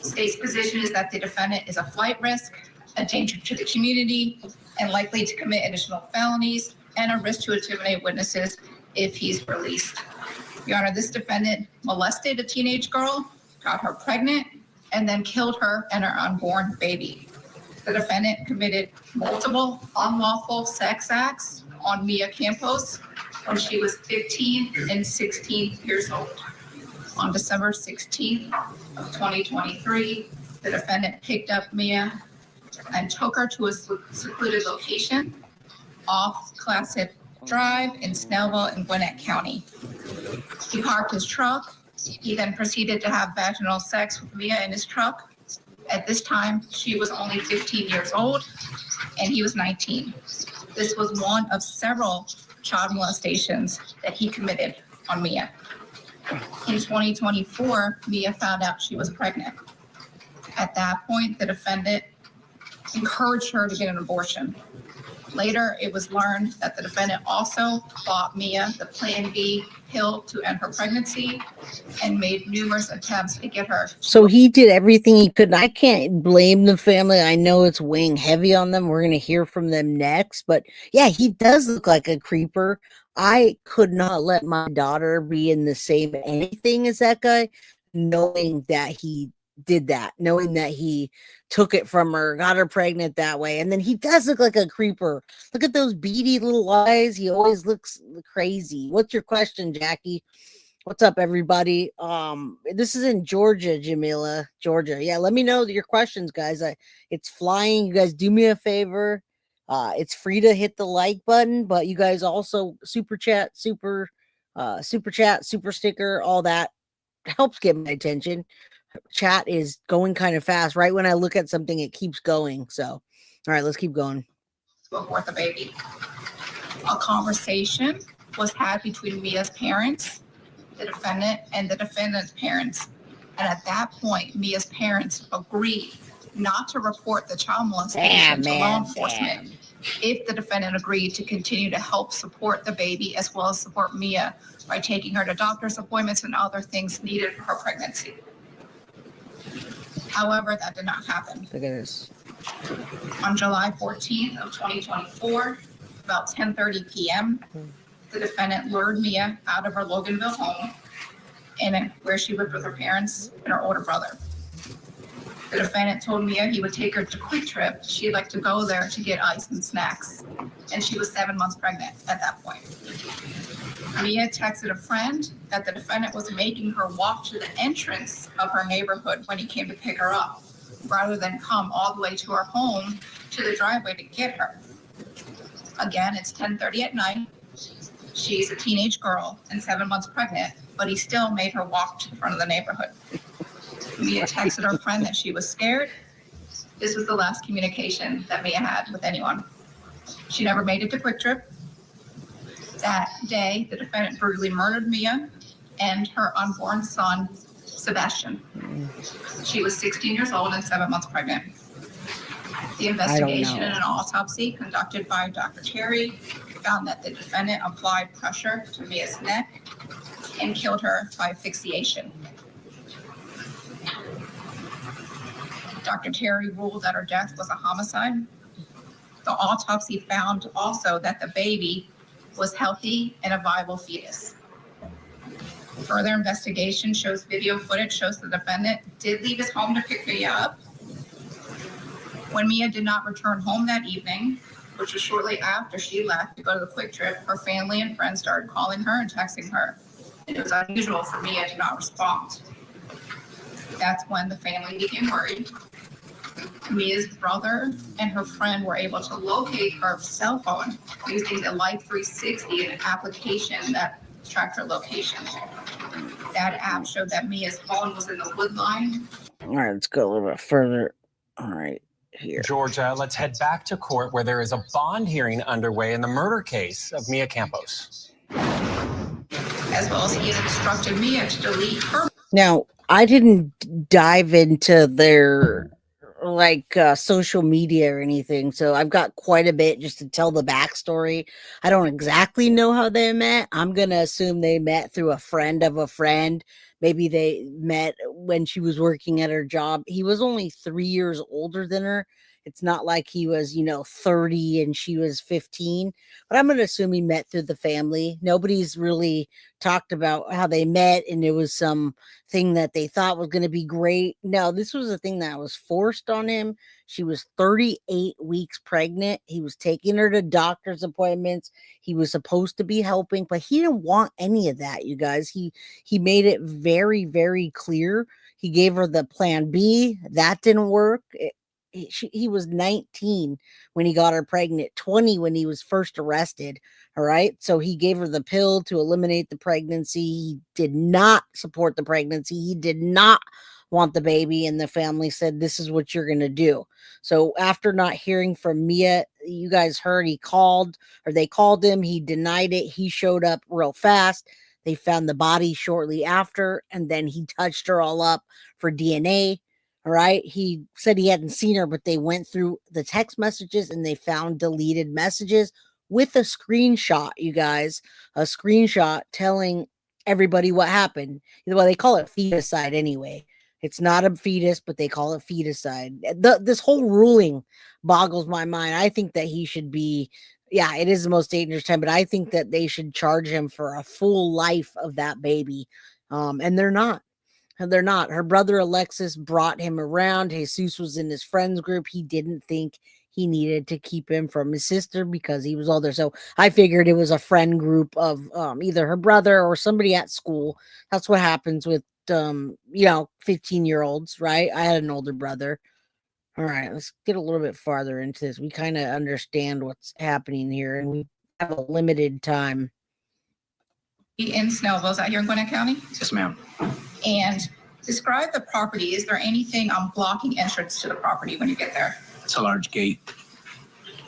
State's position is that the defendant is a flight risk, a danger to the community, and likely to commit additional felonies, and a risk to intimidate witnesses if he's released. Your Honor, this defendant molested a teenage girl, got her pregnant, and then killed her and her unborn baby. The defendant committed multiple unlawful sex acts on Mia Campos when she was 15 and 16 years old. On December 16th of 2023, the defendant picked up Mia and took her to a secluded location off Classic Drive in Snellville in Gwinnett County. He parked his truck. He then proceeded to have vaginal sex with Mia in his truck. At this time, she was only 15 years old and he was 19. This was one of several child molestations that he committed on Mia. In 2024, Mia found out she was pregnant. At that point, the defendant encouraged her to get an abortion. Later, it was learned that the defendant also bought Mia the Plan B pill to end her pregnancy and made numerous attempts to get her. So he did everything he could. I can't blame the family. I know it's weighing heavy on them. We're going to hear from them next. But yeah, he does look like a creeper. I could not let my daughter be in the same anything as that guy, knowing that he did that, knowing that he took it from her, got her pregnant that way. And then he does look like a creeper. Look at those beady little eyes. He always looks crazy. What's your question, Jackie? What's up, everybody? This is in Georgia, Jamila, Georgia. Yeah, let me know your questions, guys. It's flying. You guys do me a favor. It's free to hit the like button, but you guys also super chat, super sticker, all that helps get my attention. Chat is going kind of fast. Right when I look at something, it keeps going. So, all right, let's keep going. Abort the baby. A conversation was had between Mia's parents, the defendant, and the defendant's parents. And at that point, Mia's parents agreed not to report the child molestation to law enforcement if the defendant agreed to continue to help support the baby as well as support Mia by taking her to doctor's appointments and other things needed for her pregnancy. However, that did not happen. Look at this. On July 14th of 2024, about 10:30 p.m., the defendant lured Mia out of her Loganville home and where she lived with her parents and her older brother. The defendant told Mia he would take her to Quick Trip. She'd like to go there to get ice and snacks. And she was 7 months pregnant at that point. Mia texted a friend that the defendant was making her walk to the entrance of her neighborhood when he came to pick her up, rather than come all the way to her home to the driveway to get her. Again, it's 10:30 at night. She's a teenage girl and 7 months pregnant, but he still made her walk to the front of the neighborhood. Mia texted her friend that she was scared. This was the last communication that Mia had with anyone. She never made it to Quick Trip. That day, the defendant brutally murdered Mia and her unborn son, Sebastian. She was 16 years old and 7 months pregnant. The investigation and an autopsy conducted by Dr. Terry found that the defendant applied pressure to Mia's neck and killed her by asphyxiation. Dr. Terry ruled that her death was a homicide. The autopsy found also that the baby was healthy and a viable fetus. Further investigation shows video footage shows the defendant did leave his home to pick Mia up. When Mia did not return home that evening, which was shortly after she left to go to the Quick Trip, her family and friends started calling her and texting her. It was unusual for Mia to not respond. That's when the family became worried. Mia's brother and her friend were able to locate her cell phone using the Life 360, an application that tracked her location. That app showed that Mia's phone was in the wood line. All right, let's go a little bit further. All right, here. Georgia, let's head back to court where there is a bond hearing underway in the murder case of Mia Campos. As well as he had instructed Mia to delete her. Now, I didn't dive into their social media or anything, so I've got quite a bit just to tell the backstory. I don't exactly know how they met. I'm gonna assume they met through a friend of a friend. Maybe they met when she was working at her job. He was only 3 years older than her. It's not like he was, 30 and she was 15, but I'm going to assume he met through the family. Nobody's really talked about how they met and it was some thing that they thought was going to be great. No, this was a thing that was forced on him. She was 38 weeks pregnant. He was taking her to doctor's appointments. He was supposed to be helping, but he didn't want any of that, you guys. He made it very, very clear. He gave her the plan B. That didn't work. He was 19 when he got her pregnant, 20 when he was first arrested. All right. So he gave her the pill to eliminate the pregnancy. He did not support the pregnancy. He did not want the baby. And the family said, this is what you're going to do. So after not hearing from Mia, you guys heard they called him. He denied it. He showed up real fast. They found the body shortly after, and then he touched her all up for DNA. All right. He said he hadn't seen her, but they went through the text messages and they found deleted messages with a screenshot, you guys, a screenshot telling everybody what happened. Well, they call it feticide anyway. It's not a fetus, but they call it feticide. This whole ruling boggles my mind. I think that he should be, yeah, it is the most dangerous time, but I think that they should charge him for a full life of that baby. And they're not. They're not. Her brother Alexis brought him around. Jesus was in his friends group. He didn't think he needed to keep him from his sister because he was older. So I figured it was a friend group of either her brother or somebody at school. That's what happens with 15-year-olds, right? I had an older brother. All right, let's get a little bit farther into this. We kind of understand what's happening here, and we have a limited time. In Snellville, out here in Gwinnett County? Yes, ma'am. And describe the property. Is there anything blocking entrance to the property when you get there? It's a large gate.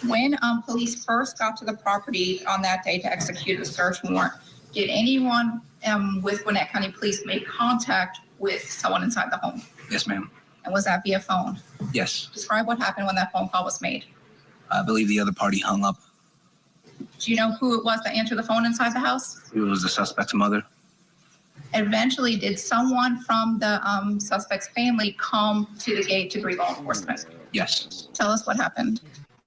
When police first got to the property on that day to execute the search warrant, did anyone with Gwinnett County Police make contact with someone inside the home? Yes, ma'am. And was that via phone? Yes. Describe what happened when that phone call was made. I believe the other party hung up. Do you know who it was that answered the phone inside the house? It was the suspect's mother. Eventually, did someone from the suspect's family come to the gate to greet law enforcement? Yes. Tell us what happened.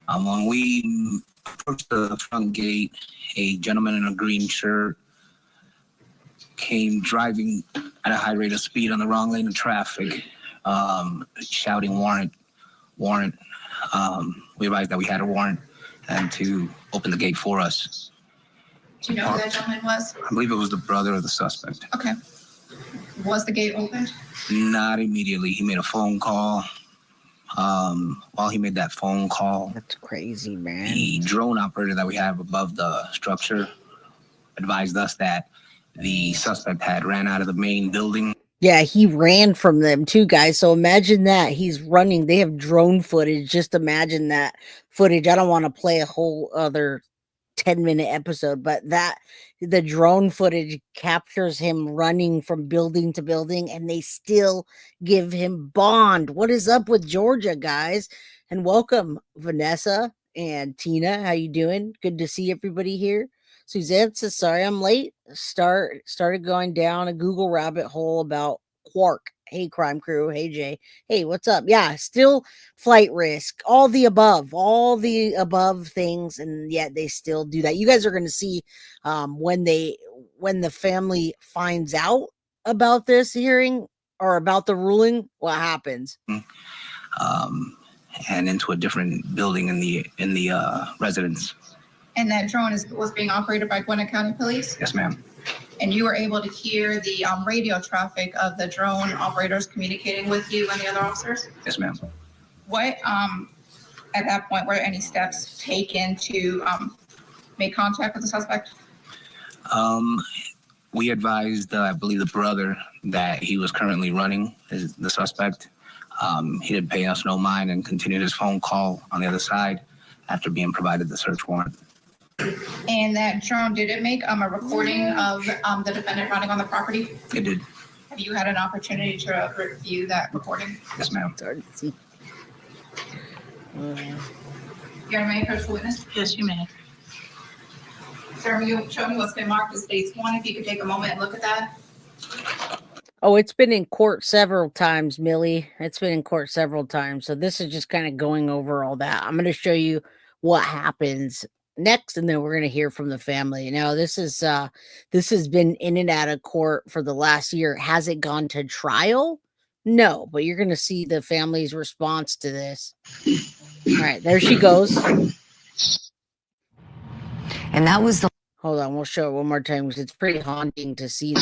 When we approached the front gate, a gentleman in a green shirt came driving at a high rate of speed on the wrong lane of traffic, shouting warrant. We advised that we had a warrant and to open the gate for us. Do you know who that gentleman was? I believe it was the brother of the suspect. Okay. Was the gate opened? Not immediately. He made a phone call. While he made that phone call, that's crazy, man. The drone operator that we have above the structure advised us that the suspect had ran out of the main building. Yeah, he ran from them too, guys. So imagine that. He's running. They have drone footage. Just imagine that footage. I don't want to play a whole other 10-minute episode, but the drone footage captures him running from building to building, and they still give him bond. What is up with Georgia, guys? And welcome, Vanessa and Tina. How you doing? Good to see everybody here. Suzanne says, sorry I'm late. Started going down a Google rabbit hole about Quark. Hey, crime crew. Hey, Jay. Hey, what's up? Yeah, still flight risk. All the above things, and yet they still do that. You guys are going to see when the family finds out about this hearing or about the ruling, what happens. And into a different building in the residence. And that drone was being operated by Gwinnett County Police? Yes, ma'am. And you were able to hear the radio traffic of the drone operators communicating with you and the other officers? Yes, ma'am. What, at that point, were any steps taken to make contact with the suspect? We advised, I believe, the brother that he was currently running, the suspect. He didn't pay us no mind and continued his phone call on the other side after being provided the search warrant. And that drone, did it make a recording of the defendant running on the property? It did. Have you had an opportunity to review that recording? Yes, ma'am. You got a official witness? Yes, you may. Sir, you show me what's been marked as phase 1. If you could take a moment and look at that. Oh, it's been in court several times, Millie. It's been in court several times. So this is just kind of going over all that. I'm going to show you what happens next, and then we're going to hear from the family. Now, this has been in and out of court for the last year. Has it gone to trial? No, but you're going to see the family's response to this. All right, there she goes. And that was the... Hold on, we'll show it one more time because it's pretty haunting to see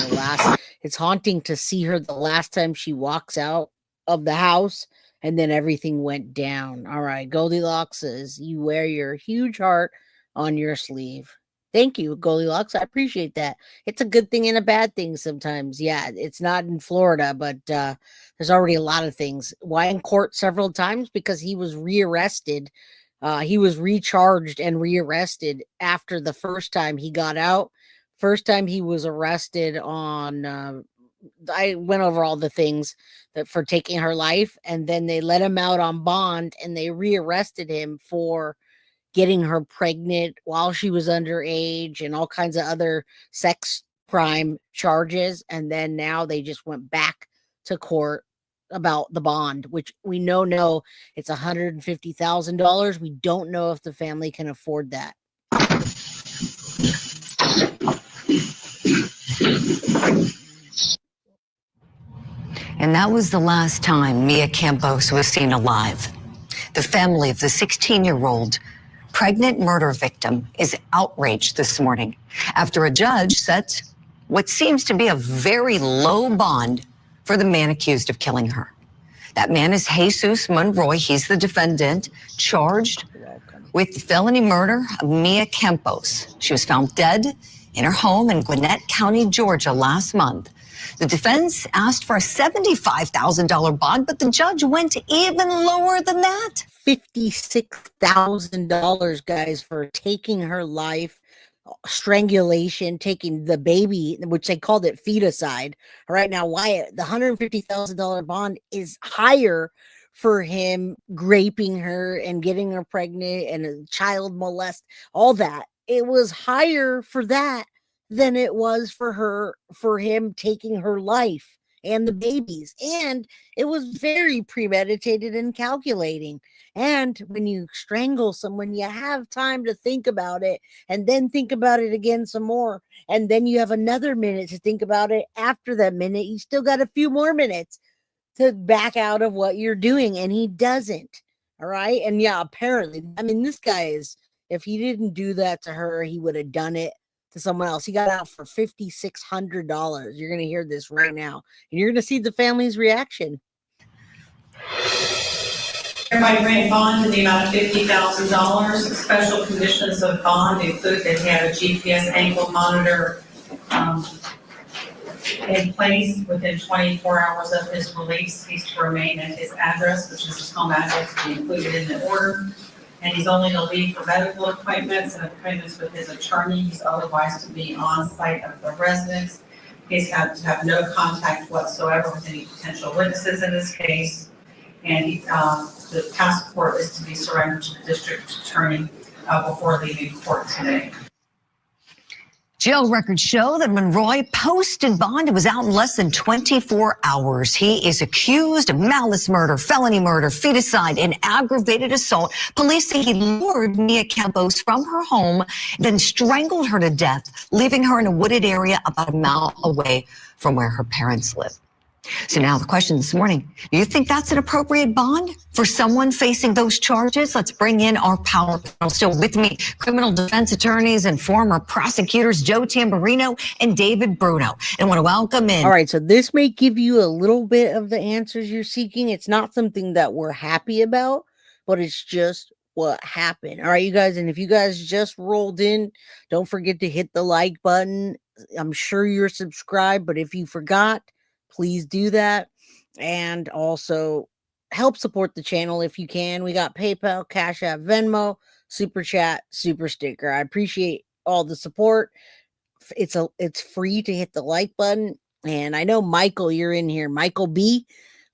it's haunting to see her the last time she walks out of the house, and then everything went down. All right, Goldilocks says, you wear your huge heart on your sleeve. Thank you, Goldilocks. I appreciate that. It's a good thing and a bad thing sometimes. Yeah, it's not in Florida, but there's already a lot of things. Why in court several times? Because he was rearrested. He was recharged and rearrested after the first time he got out First time he was arrested on, I went over all the things that for taking her life, and then they let him out on bond and they rearrested him for getting her pregnant while she was underage and all kinds of other sex crime charges. And then now they just went back to court about the bond, which we know it's $150,000. We don't know if the family can afford that. And that was the last time Mia Campos was seen alive. The family of the 16-year-old pregnant murder victim is outraged this morning after a judge set what seems to be a very low bond for the man accused of killing her. That man is Jesus Monroy. He's the defendant charged with felony murder of Mia Campos. She was found dead in her home in Gwinnett County, Georgia last month. The defense asked for a $75,000 bond, but the judge went even lower than that. $56,000, guys, for taking her life, strangulation, taking the baby, which they called it feticide. All right, now why the $150,000 bond is higher for him raping her and getting her pregnant and a child molest, all that. It was higher for that than it was for him taking her life and the babies. And it was very premeditated and calculating. And when you strangle someone, you have time to think about it and then think about it again some more. And then you have another minute to think about it. After that minute, you still got a few more minutes to back out of what you're doing. And he doesn't. All right. And yeah, apparently, I mean, this guy is, if he didn't do that to her, he would have done it to someone else. He got out for $5,600. You're going to hear this right now, and you're going to see the family's reaction. Everybody grant bond in the amount of $50,000. Special conditions of bond include that he have a GPS ankle monitor in place within 24 hours of his release. He's to remain at his address, which is his home address, to be included in the order. And he's only to leave for medical appointments and appointments with his attorney. He's otherwise to be on site of the residence. He's got to have no contact whatsoever with any potential witnesses in this case. And the passport is to be surrendered to the district attorney before leaving court today. Jail records show that Monroy posted bond and was out in less than 24 hours. He is accused of malice murder, felony murder, feticide, and aggravated assault. Police say he lured Mia Campos from her home, then strangled her to death, leaving her in a wooded area about a mile away from where her parents live. So now the question this morning, do you think that's an appropriate bond for someone facing those charges? Let's bring in our power panel. Still with me, criminal defense attorneys and former prosecutors Joe Tamburino and David Bruno. And I want to welcome in. All right, so this may give you a little bit of the answers you're seeking. It's not something that we're happy about, but it's just what happened. All right, you guys, and if you guys just rolled in, don't forget to hit the like button. I'm sure you're subscribed, but if you forgot, please do that. And also help support the channel if you can. We got PayPal, Cash App, Venmo, Super Chat, Super Sticker. I appreciate all the support. It's free to hit the like button. And I know, Michael, you're in here. Michael B.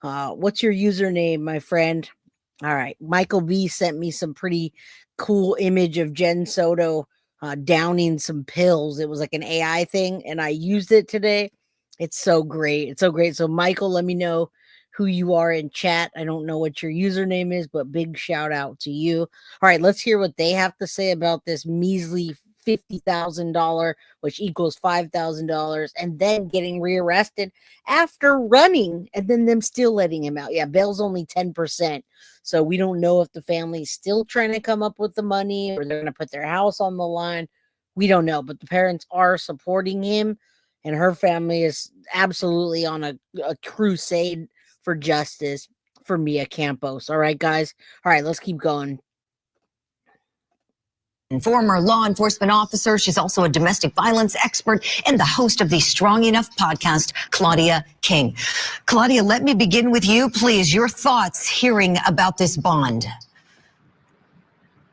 What's your username, my friend? All right. Michael B sent me some pretty cool image of Jen Soto downing some pills. It was like an AI thing, and I used it today. It's so great. It's so great. So, Michael, let me know who you are in chat. I don't know what your username is, but big shout out to you. All right, let's hear what they have to say about this measly $50,000, which equals $5,000, and then getting rearrested after running and then them still letting him out. Yeah, bail's only 10%. So we don't know if the family's still trying to come up with the money or they're going to put their house on the line. We don't know, but the parents are supporting him. And her family is absolutely on a crusade for justice for Mia Campos. All right, guys. All right, let's keep going. Former law enforcement officer. She's also a domestic violence expert and the host of the Strong Enough podcast, Claudia King. Claudia, let me begin with you, please. Your thoughts hearing about this bond.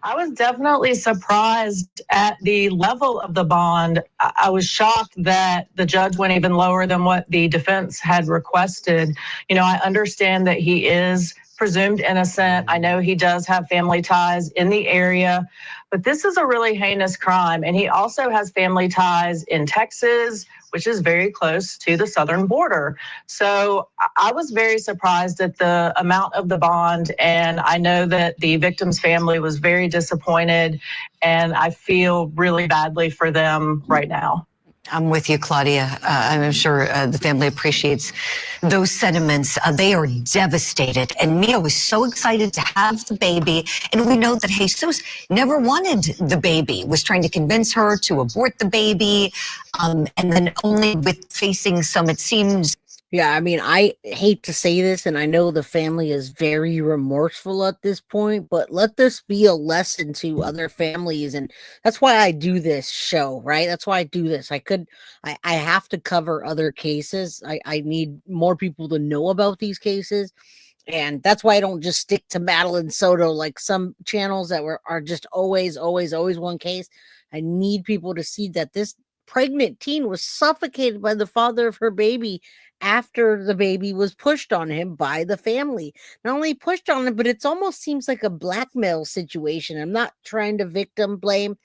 I was definitely surprised at the level of the bond. I was shocked that the judge went even lower than what the defense had requested. You know, I understand that he is presumed innocent. I know he does have family ties in the area, but this is a really heinous crime. And he also has family ties in Texas, which is very close to the southern border. So I was very surprised at the amount of the bond. And I know that the victim's family was very disappointed. And I feel really badly for them right now. I'm with you, Claudia. I'm sure the family appreciates those sentiments. They are devastated. And Mia was so excited to have the baby. And we know that Jesus never wanted the baby, was trying to convince her to abort the baby. And then only with facing some, it seems. Yeah, I mean, I hate to say this, and I know the family is very remorseful at this point, but let this be a lesson to other families. And that's why I do this show, right? That's why I do this. I have to cover other cases. I need more people to know about these cases. And that's why I don't just stick to Madeline Soto like some channels that are just always one case. I need people to see that this pregnant teen was suffocated by the father of her baby after the baby was pushed on him by the family. Not only pushed on him, but it almost seems like a blackmail situation. I'm not trying to victim blame,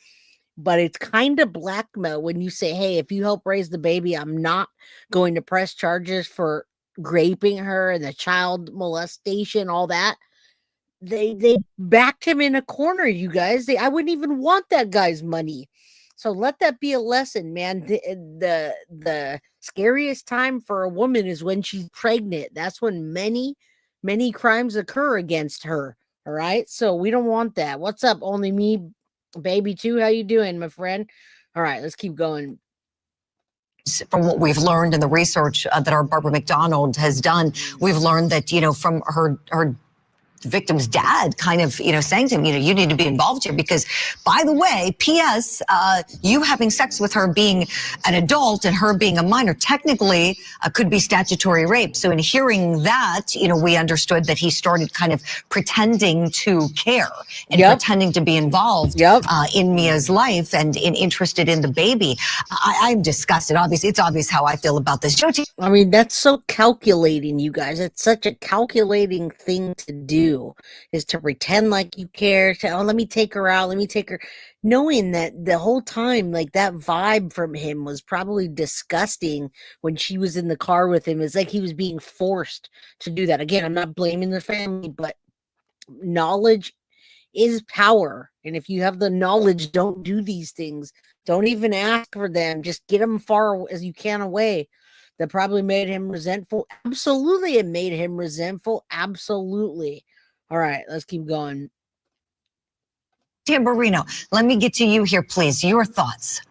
but it's kind of blackmail when you say, hey, if you help raise the baby, I'm not going to press charges for raping her and the child molestation, all that. They backed him in a corner, you guys. I wouldn't even want that guy's money. So let that be a lesson, man. The scariest time for a woman is when she's pregnant. That's when many crimes occur against her. All right. So we don't want that. What's up? Only me, baby too. How you doing, my friend? All right, let's keep going. From what we've learned in the research that our Barbara McDonald has done, we've learned that, you know, from her victim's dad kind of, you know, saying to him, you know, you need to be involved here because, by the way, P.S., you having sex with her being an adult and her being a minor technically could be statutory rape. So in hearing that, you know, we understood that he started kind of pretending to care and pretending to be involved in Mia's life and interested in the baby. I'm disgusted. Obviously, it's obvious how I feel about this. I mean, that's so calculating, you guys. It's such a calculating thing to do, is to pretend like you care. Oh, let me take her out. Let me take her. Knowing that the whole time, like, that vibe from him was probably disgusting when she was in the car with him. It's like he was being forced to do that. Again, I'm not blaming the family, but knowledge is power. And if you have the knowledge, don't do these things. Don't even ask for them. Just get them far as you can away. That probably made him resentful. Absolutely, it made him resentful. Absolutely. All right, let's keep going. Tamburino, let me get to you here, please. Your thoughts.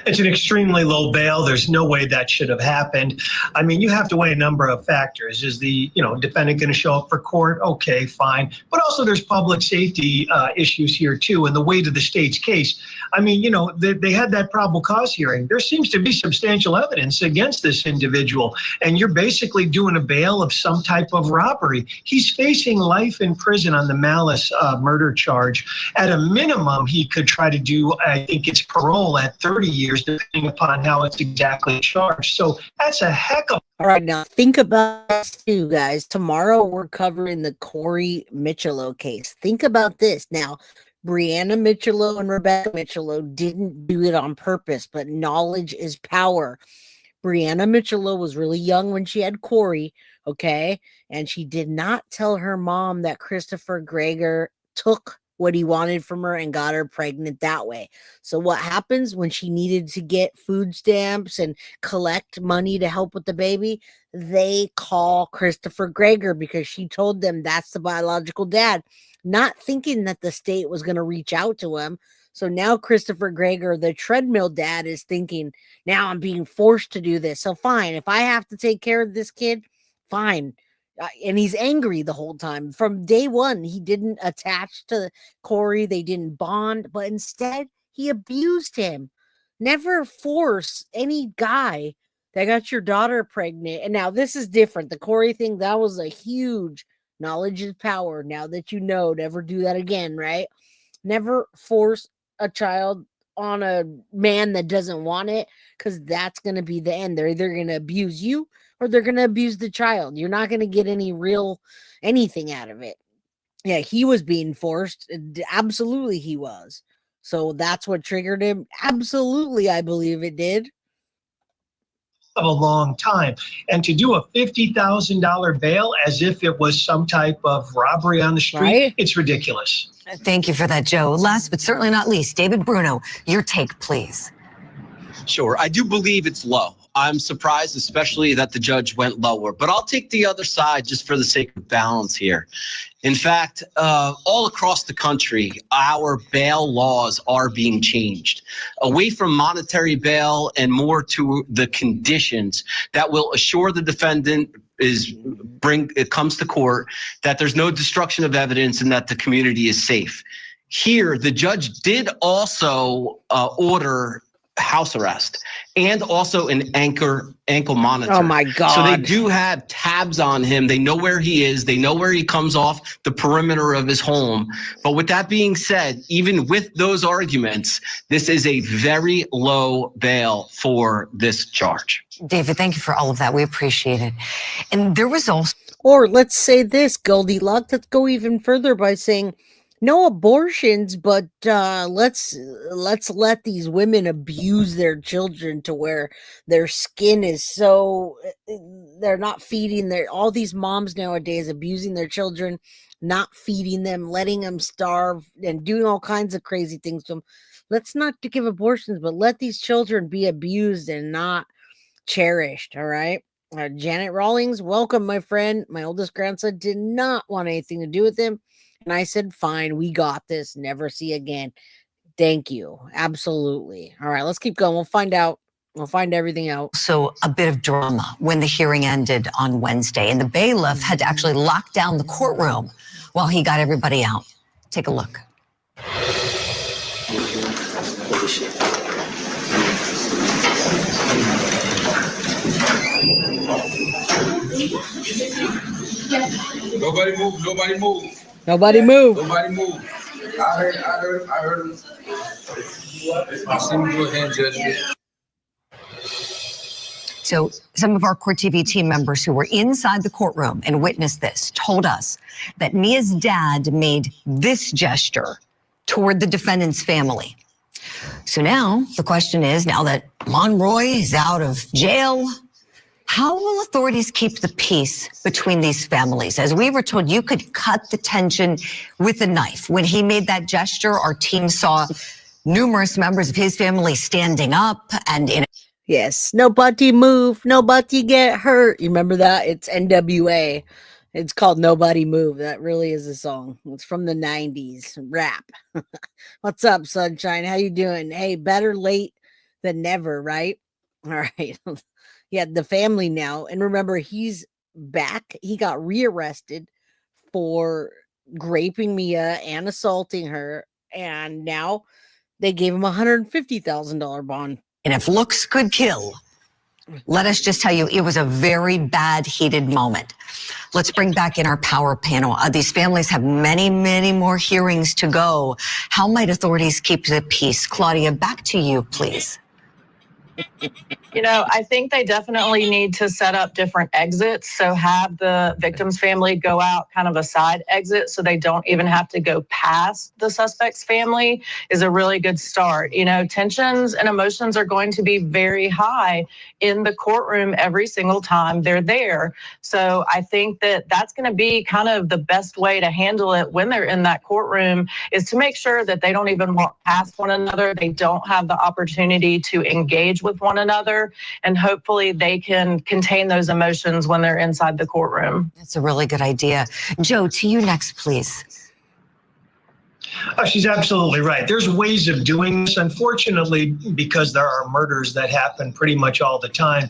It's an extremely low bail. There's no way that should have happened. I mean, you have to weigh a number of factors. Is the defendant going to show up for court? Okay, fine. But also there's public safety issues here too, and the weight of the state's case. I mean, they had that probable cause hearing. There seems to be substantial evidence against this individual, and you're basically doing a bail of some type of robbery. He's facing life in prison on the malice murder charge. At a minimum, he could try to do, I think it's parole at 30 years, depending upon how it's exactly charged. So that's a heck of. All right, now think about this too, guys. Tomorrow we're covering the Corey Michelow case. Think about this. Now, Brianna Michelow and Rebecca Michelow didn't do it on purpose, but knowledge is power. Brianna Michelow was really young when she had Corey, okay? And she did not tell her mom that Christopher Greger took what he wanted from her and got her pregnant that way. So what happens when she needed to get food stamps and collect money to help with the baby? They call Christopher Greger because she told them that's the biological dad, not thinking that the state was going to reach out to him. So now Christopher Greger, the treadmill dad, is thinking, now I'm being forced to do this. So fine, if I have to take care of this kid, fine. And he's angry the whole time. From day one, he didn't attach to Corey. They didn't bond, but instead he abused him. Never force any guy that got your daughter pregnant. And now this is different. The Corey thing, that was a huge Knowledge is power. Now that you know, never do that again, right? Never force a child on a man that doesn't want it, because that's going to be the end. They're either going to abuse you or they're going to abuse the child. You're not going to get any real anything out of it. Yeah, he was being forced. Absolutely, he was. So that's what triggered him. Absolutely, I believe it did. Of a long time. And to do a $50,000 bail as if it was some type of robbery on the street, right? It's ridiculous. Thank you for that, Joe. Last but certainly not least, David Bruno, your take, please. Sure. I do believe it's low. I'm surprised, especially that the judge went lower, but I'll take the other side just for the sake of balance here. In fact, all across the country, our bail laws are being changed away from monetary bail and more to the conditions that will assure the defendant it comes to court, that there's no destruction of evidence and that the community is safe. Here, the judge did also order house arrest and also an ankle monitor. Oh my God. So they do have tabs on him. They know where he is. They know where he comes off the perimeter of his home. But with that being said, even with those arguments, this is a very low bail for this charge. David, thank you for all of that. We appreciate it. And there was also... Or let's say this, Goldilocks, let's go even further by saying no abortions, but let's let these women abuse their children to where their skin is so they're not feeding all these moms nowadays abusing their children, not feeding them, letting them starve, and doing all kinds of crazy things to them. Let's not give abortions, but let these children be abused and not cherished. All right. Janet Rawlings, welcome, my friend. My oldest grandson did not want anything to do with him. And I said, fine, we got this. Never see again. Thank you. Absolutely. All right, let's keep going. We'll find out. We'll find everything out. So a bit of drama when the hearing ended on Wednesday, and the bailiff had to actually lock down the courtroom while he got everybody out. Take a look. Nobody move. Nobody move. Nobody move. Nobody move. I heard him. I see him do a hand judgment. So some of our Court TV team members who were inside the courtroom and witnessed this told us that Mia's dad made this gesture toward the defendant's family. So now the question is, now that Monroy is out of jail, how will authorities keep the peace between these families? As we were told, you could cut the tension with a knife. When he made that gesture, our team saw numerous members of his family standing up and in. Yes, nobody move, nobody get hurt. You remember that? It's NWA. It's called Nobody Move. That really is a song. It's from the 90s, rap. What's up, Sunshine? How you doing? Hey, better late than never, right? All right. Yeah, the family now. And remember, he's back. He got rearrested for raping Mia and assaulting her. And now they gave him a $150,000 bond. And if looks could kill, let us just tell you, it was a very bad, heated moment. Let's bring back in our power panel. These families have many, many more hearings to go. How might authorities keep the peace? Claudia, back to you, please. You know, I think they definitely need to set up different exits. So have the victim's family go out kind of a side exit so they don't even have to go past the suspect's family is a really good start. You know, tensions and emotions are going to be very high in the courtroom every single time they're there. So I think that that's going to be kind of the best way to handle it when they're in that courtroom is to make sure that they don't even walk past one another. They don't have the opportunity to engage with one another, and hopefully they can contain those emotions when they're inside the courtroom. That's a really good idea. Joe, to you next, please. She's absolutely right. There's ways of doing this. Unfortunately, because there are murders that happen pretty much all the time,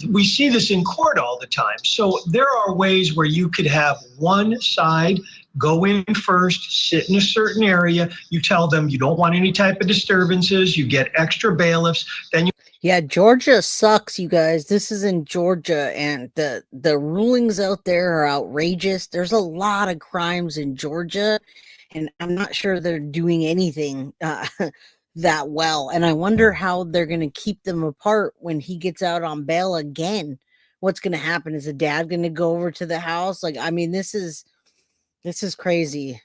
we see this in court all the time. So there are ways where you could have one side go in first, sit in a certain area. You tell them you don't want any type of disturbances. You get extra bailiffs. Then you. Yeah, Georgia sucks, you guys. This is in Georgia, and the rulings out there are outrageous. There's a lot of crimes in Georgia, and I'm not sure they're doing anything that well. And I wonder how they're going to keep them apart when he gets out on bail again. What's going to happen? Is the dad going to go over to the house? Like, I mean, this is crazy.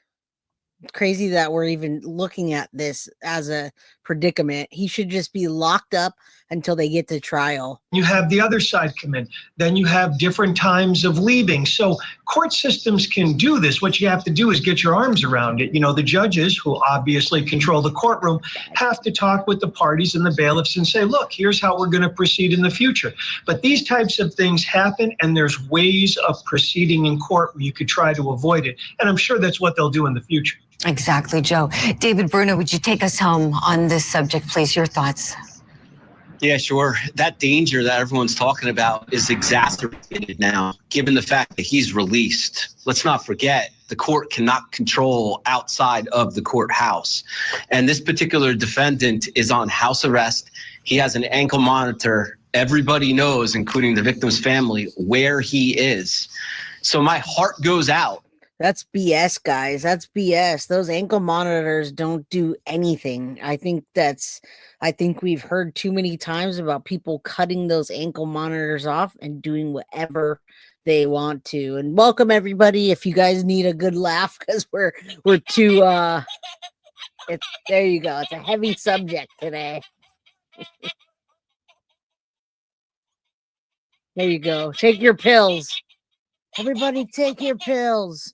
Crazy that we're even looking at this as a predicament. He should just be locked up until they get to trial. You have the other side come in. Then you have different times of leaving. So court systems can do this. What you have to do is get your arms around it. You know, the judges, who obviously control the courtroom, have to talk with the parties and the bailiffs and say, look, here's how we're going to proceed in the future. But these types of things happen, and there's ways of proceeding in court where you could try to avoid it. And I'm sure that's what they'll do in the future. Exactly, Joe. David Bruno, would you take us home on this subject, please? Your thoughts? Yeah, sure. That danger that everyone's talking about is exacerbated now, given the fact that he's released. Let's not forget, the court cannot control outside of the courthouse. And this particular defendant is on house arrest. He has an ankle monitor. Everybody knows, including the victim's family, where he is. So my heart goes out. That's BS, guys. That's BS. Those ankle monitors don't do anything. I think we've heard too many times about people cutting those ankle monitors off and doing whatever they want to. And welcome everybody. If you guys need a good laugh, because we're too there you go. It's a heavy subject today. There you go. Take your pills. Everybody take your pills.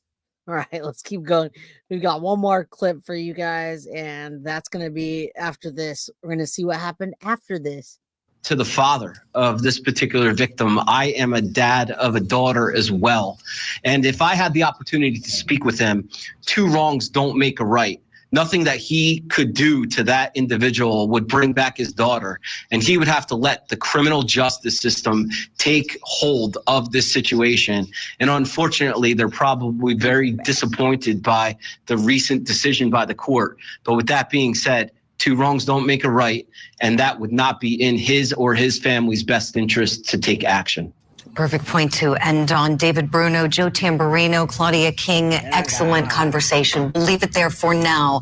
All right, let's keep going. We've got one more clip for you guys, and that's going to be after this. We're going to see what happened after this. To the father of this particular victim, I am a dad of a daughter as well. And if I had the opportunity to speak with him, two wrongs don't make a right. Nothing that he could do to that individual would bring back his daughter. And he would have to let the criminal justice system take hold of this situation. And unfortunately, they're probably very disappointed by the recent decision by the court. But with that being said, two wrongs don't make a right, and that would not be in his or his family's best interest to take action. Perfect point to end on. David Bruno, Joe Tamburino, Claudia King, excellent conversation. Leave it there for now.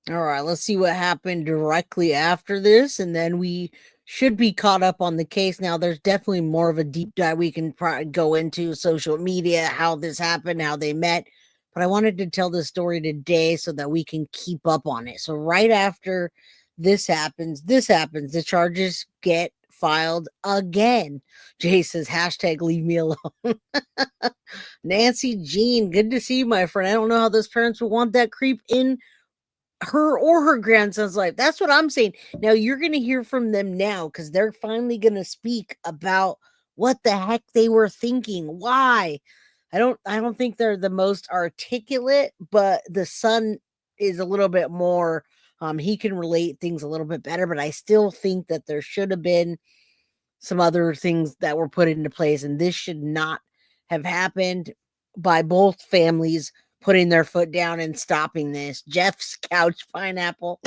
All right, let's see what happened directly after this, and then we should be caught up on the case. Now, there's definitely more of a deep dive we can go into social media, how this happened, how they met, but I wanted to tell this story today so that we can keep up on it. So right after this happens, the charges get filed again. Jay says, hashtag leave me alone. Nancy Jean, good to see you, my friend. I don't know how those parents would want that creep in her or her grandson's life. That's what I'm saying. Now you're going to hear from them now, because they're finally going to speak about what the heck they were thinking. Why? I don't think they're the most articulate, but the son is a little bit more, he can relate things a little bit better, but I still think that there should have been some other things that were put into place, and this should not have happened by both families putting their foot down and stopping this. Jeff's Couch Pineapple,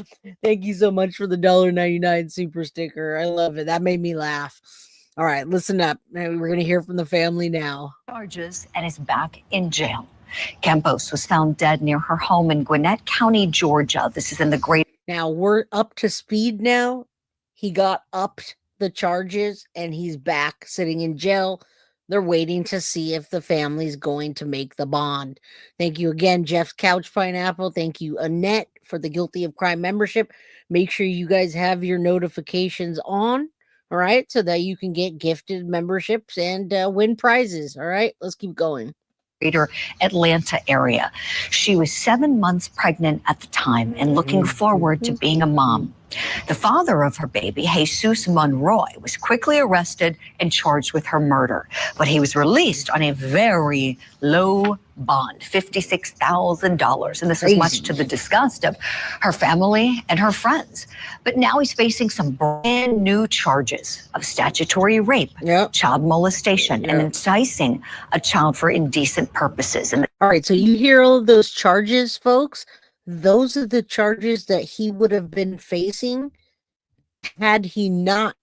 thank you so much for the $1.99 super sticker. I love it. That made me laugh. All right, listen up. We're going to hear from the family now. Charges and is back in jail. Campos was found dead near her home in Gwinnett County, Georgia. This is in the great. Now we're up to speed now. He got upped the charges and he's back sitting in jail. They're waiting to see if the family's going to make the bond. Thank you again, Jeff's Couch Pineapple. Thank you, Annette, for the Guilty of Crime membership. Make sure you guys have your notifications on, all right, so that you can get gifted memberships and win prizes. All right, let's keep going. Greater Atlanta area. She was 7 months pregnant at the time and looking forward to being a mom. The father of her baby, Jesus Monroy, was quickly arrested and charged with her murder, but he was released on a very low bond, $56,000. And this was much to the disgust of her family and her friends. But now he's facing some brand new charges of statutory rape, child molestation, and enticing a child for indecent purposes. And all right, so you hear all of those charges, folks? Those are the charges that he would have been facing had he not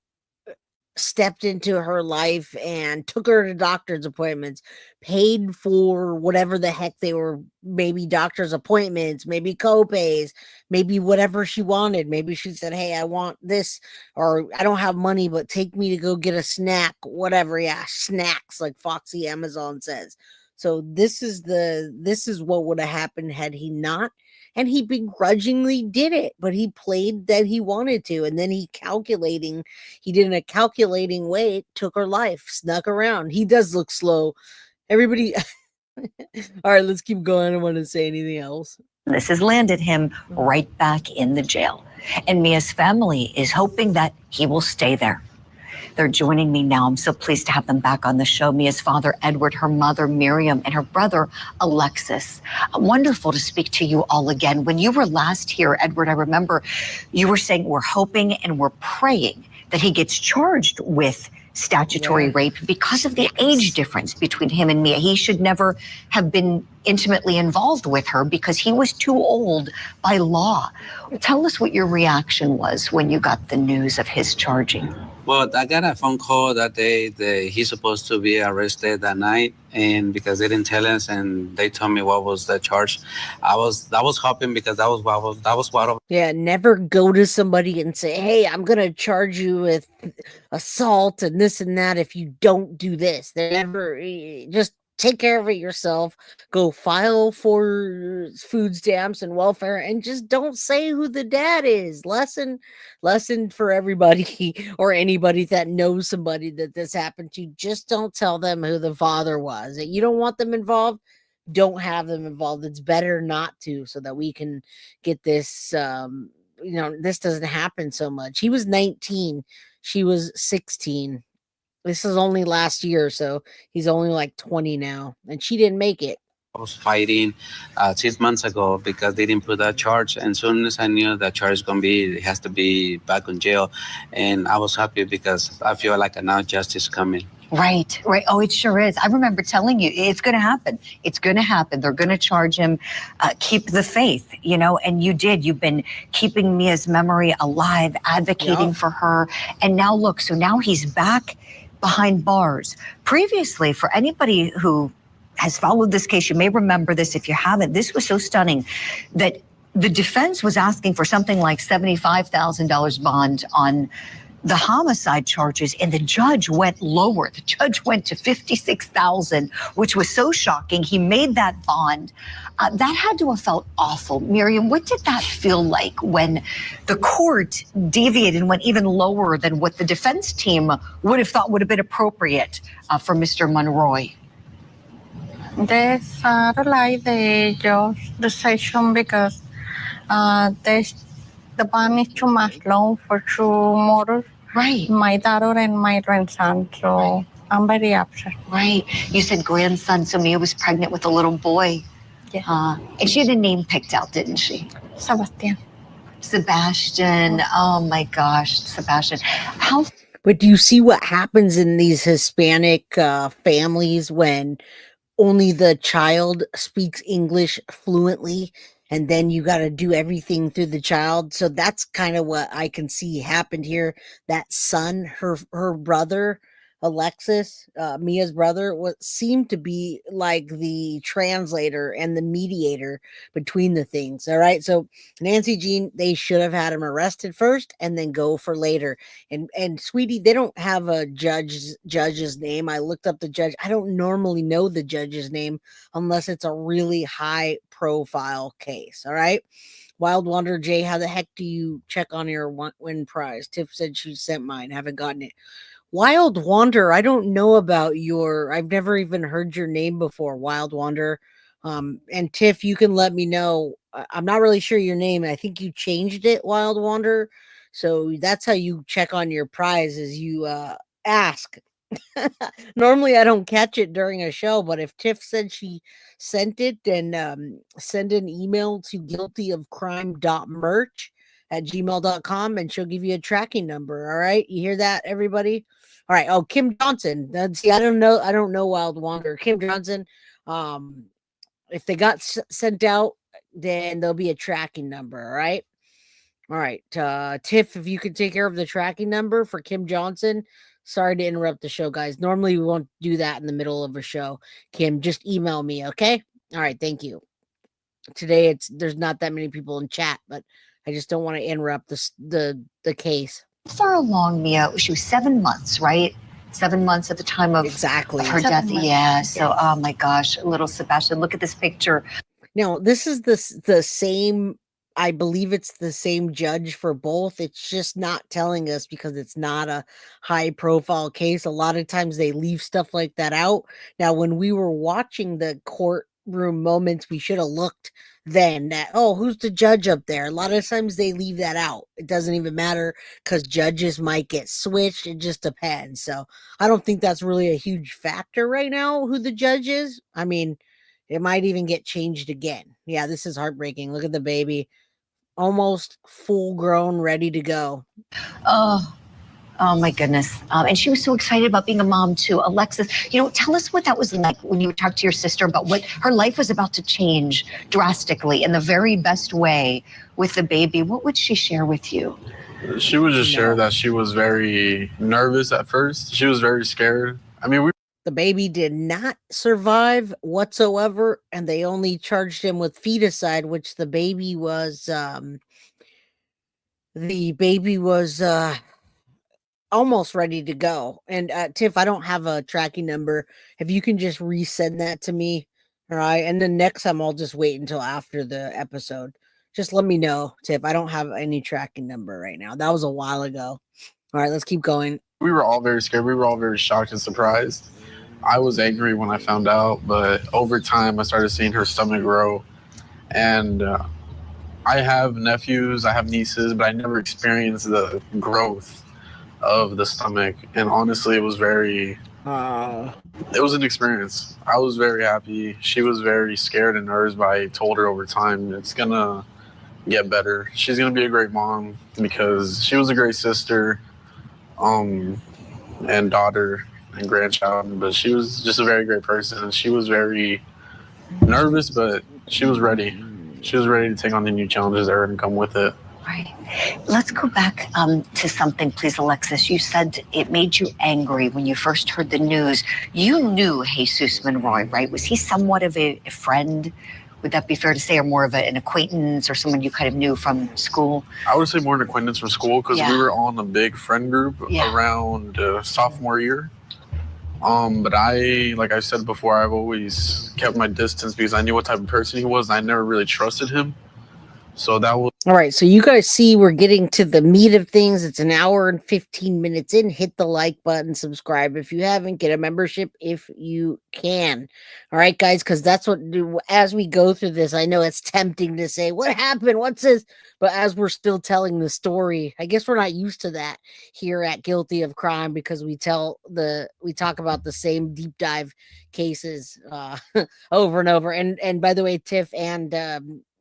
stepped into her life and took her to doctor's appointments, paid for whatever the heck they were, maybe doctor's appointments, maybe copays, maybe whatever she wanted. Maybe she said, hey, I want this, or I don't have money, but take me to go get a snack, whatever. Yeah, snacks, like Foxy Amazon says. So this is what would have happened had he not. And he begrudgingly did it, but he played that he wanted to. And then he did in a calculating way, took her life, snuck around. He does look slow. Everybody. All right, let's keep going. I don't want to say anything else. This has landed him right back in the jail. And Mia's family is hoping that he will stay there. They're joining me now. I'm so pleased to have them back on the show. Mia's father, Edward, her mother, Miriam, and her brother, Alexis. Wonderful to speak to you all again. When you were last here, Edward, I remember you were saying we're hoping and we're praying that he gets charged with statutory rape because of the age difference between him and Mia. He should never have been intimately involved with her because he was too old by law. Tell us what your reaction was when you got the news of his charging. Well, I got a phone call that day that he's supposed to be arrested that night, and because they didn't tell us and they told me what was the charge, I was hoping because that was what. Yeah, never go to somebody and say, hey, I'm going to charge you with assault and this and that if you don't do this. They never, just take care of it yourself. Go file for food stamps and welfare and just don't say who the dad is. Lesson for everybody or anybody that knows somebody that this happened to. Just don't tell them who the father was. You don't want them involved. Don't have them involved. It's better not to, so that we can get this, this doesn't happen so much. He was 19. She was 16. This is only last year, so he's only like 20 now, and she didn't make it. I was fighting 6 months ago because they didn't put that charge. And as soon as I knew that charge is going to be, it has to be back in jail. And I was happy because I feel like now justice coming. Right. Oh, it sure is. I remember telling you, it's going to happen. It's going to happen. They're going to charge him. Keep the faith, and you did. You've been keeping Mia's memory alive, advocating for her. And now look, so now he's back behind bars. Previously, for anybody who has followed this case, you may remember this. If you haven't, this was so stunning that the defense was asking for something like $75,000 bond on the homicide charges, and the judge went lower. The judge went to $56,000, which was so shocking. He made that bond. That had to have felt awful. Miriam, what did that feel like when the court deviated and went even lower than what the defense team would have thought would have been appropriate for Mr. Monroy? They like the judge decision because the bond is too much low for two murders. Right. My daughter and my grandson, so I'm very upset. Right. You said grandson, so Mia was pregnant with a little boy. Yeah. And she had a name picked out, didn't she? Sebastian. Sebastian. Oh my gosh, Sebastian. But do you see what happens in these Hispanic families when only the child speaks English fluently? And then you got to do everything through the child. So that's kind of what I can see happened here. That son, her brother, Alexis, Mia's brother, seemed to be like the translator and the mediator between the things. All right. So Nancy Jean, they should have had him arrested first and then go for later. And sweetie, they don't have a judge's name. I looked up the judge. I don't normally know the judge's name unless it's a really high profile case. All right. Wild Wonder Jay, how the heck do you check on your win prize? Tiff said she sent mine. Haven't gotten it. Wild Wander, I don't know about I've never even heard your name before, Wild Wander. And Tiff, you can let me know. I'm not really sure your name. I think you changed it, Wild Wander. So that's how you check on your prize, is you ask. Normally I don't catch it during a show, but if Tiff said she sent it, then send an email to guiltyofcrime.merch@gmail.com and she'll give you a tracking number. All right. You hear that, everybody? All right. Oh, Kim Johnson. See, I don't know Wild Wander. Kim Johnson. If they got sent out, then there'll be a tracking number. All right. All right. Tiff, if you could take care of the tracking number for Kim Johnson, Sorry to interrupt the show, guys. Normally we won't do that in the middle of a show. Kim, just email me, okay? All right, thank you. Today there's not that many people in chat, but I just don't want to interrupt the case. Far along, Mia, she was 7 months, right? 7 months at the time of exactly her death. Yeah. So, oh my gosh, little Sebastian, look at this picture. Now, this is the same. I believe it's the same judge for both. It's just not telling us because it's not a high profile case. A lot of times they leave stuff like that out. Now, when we were watching the courtroom moments, we should have looked then at, oh, who's the judge up there? A lot of times they leave that out. It doesn't even matter because judges might get switched. It just depends. So I don't think that's really a huge factor right now, who the judge is. I mean, it might even get changed again. Yeah, this is heartbreaking. Look at the baby. Almost full grown, ready to go. Oh my goodness. And she was so excited about being a mom too. Alexis, tell us what that was like when you talked to your sister about what her life was about to change drastically in the very best way with the baby. What would she share with you? She would just share that she was very nervous at first. She was very scared. I mean, the baby did not survive whatsoever, and they only charged him with feticide, which the baby was almost ready to go. And Tiff, I don't have a tracking number. If you can just resend that to me, all right? And then next time I'll just wait until after the episode. Just let me know, Tiff. I don't have any tracking number right now. That was a while ago. All right, let's keep going. We were all very scared. We were all very shocked and surprised. I was angry when I found out, but over time I started seeing her stomach grow. And I have nephews, I have nieces, but I never experienced the growth of the stomach. And honestly, it was it was an experience. I was very happy. She was very scared and nervous, but I told her over time, it's gonna get better. She's gonna be a great mom because she was a great sister and daughter and grandchild, but she was just a very great person. She was very nervous, but she was ready. She was ready to take on the new challenges that were going to come with it. Right. Let's go back to something, please, Alexis. You said it made you angry when you first heard the news. You knew Jesus Monroy, right? Was he somewhat of a friend? Would that be fair to say, or more of an acquaintance or someone you kind of knew from school? I would say more an acquaintance from school because we were on a big friend group around sophomore year. But like I said before, I've always kept my distance because I knew what type of person he was. I never really trusted him. So that was all right. So you guys see, we're getting to the meat of things. It's an hour and 15 minutes in. Hit the like button, subscribe if you haven't, get a membership if you can. All right, guys, because that's what, as we go through this, I know it's tempting to say, what happened? What's this? But as we're still telling the story, I guess we're not used to that here at Guilty of Crime because we talk about the same deep dive cases over and over. And by the way, Tiff and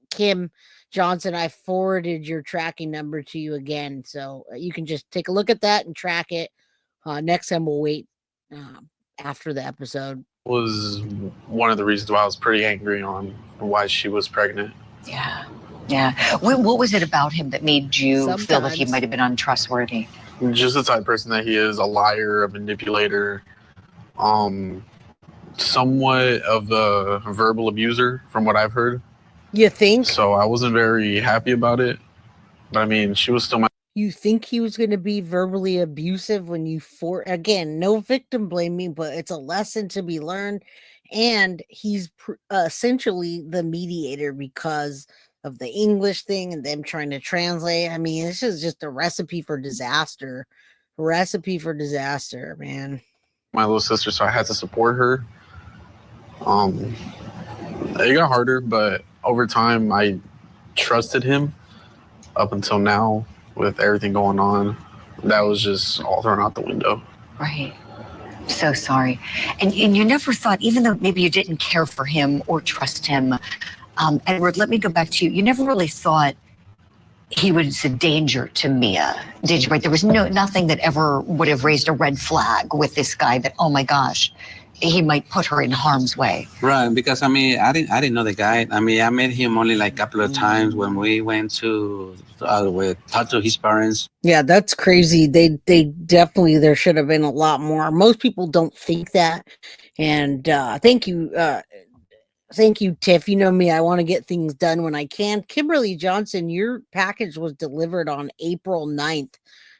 Kim Johnson, I forwarded your tracking number to you again, so you can just take a look at that and track it. Next time we'll wait after the episode. Was one of the reasons why I was pretty angry on why she was pregnant. Yeah. What was it about him that made you feel that he might have been untrustworthy? Just the type of person that he is, a liar, a manipulator, somewhat of a verbal abuser from what I've heard. You think? So I wasn't very happy about it. But I mean, she was still my... You think he was going to be verbally abusive when you again, no victim blaming, but it's a lesson to be learned. And he's essentially the mediator because of the English thing and them trying to translate. I mean, this is just a recipe for disaster. Recipe for disaster, man. My little sister, so I had to support her. It got harder, but over time, I trusted him up until now with everything going on. That was just all thrown out the window. Right. So sorry. And you never thought, even though maybe you didn't care for him or trust him, Edward, let me go back to you. You never really thought he was a danger to Mia, did you? Right? There was nothing that ever would have raised a red flag with this guy that, oh my gosh, he might put her in harm's way. Right, because I mean, I didn't know the guy. I mean, I met him only like a couple of times when we went to we talked to his parents. Yeah, that's crazy. They definitely, there should have been a lot more. Most people don't think that. And thank you, Tiff. You know me, I want to get things done when I can. Kimberly Johnson, your package was delivered on April 9th,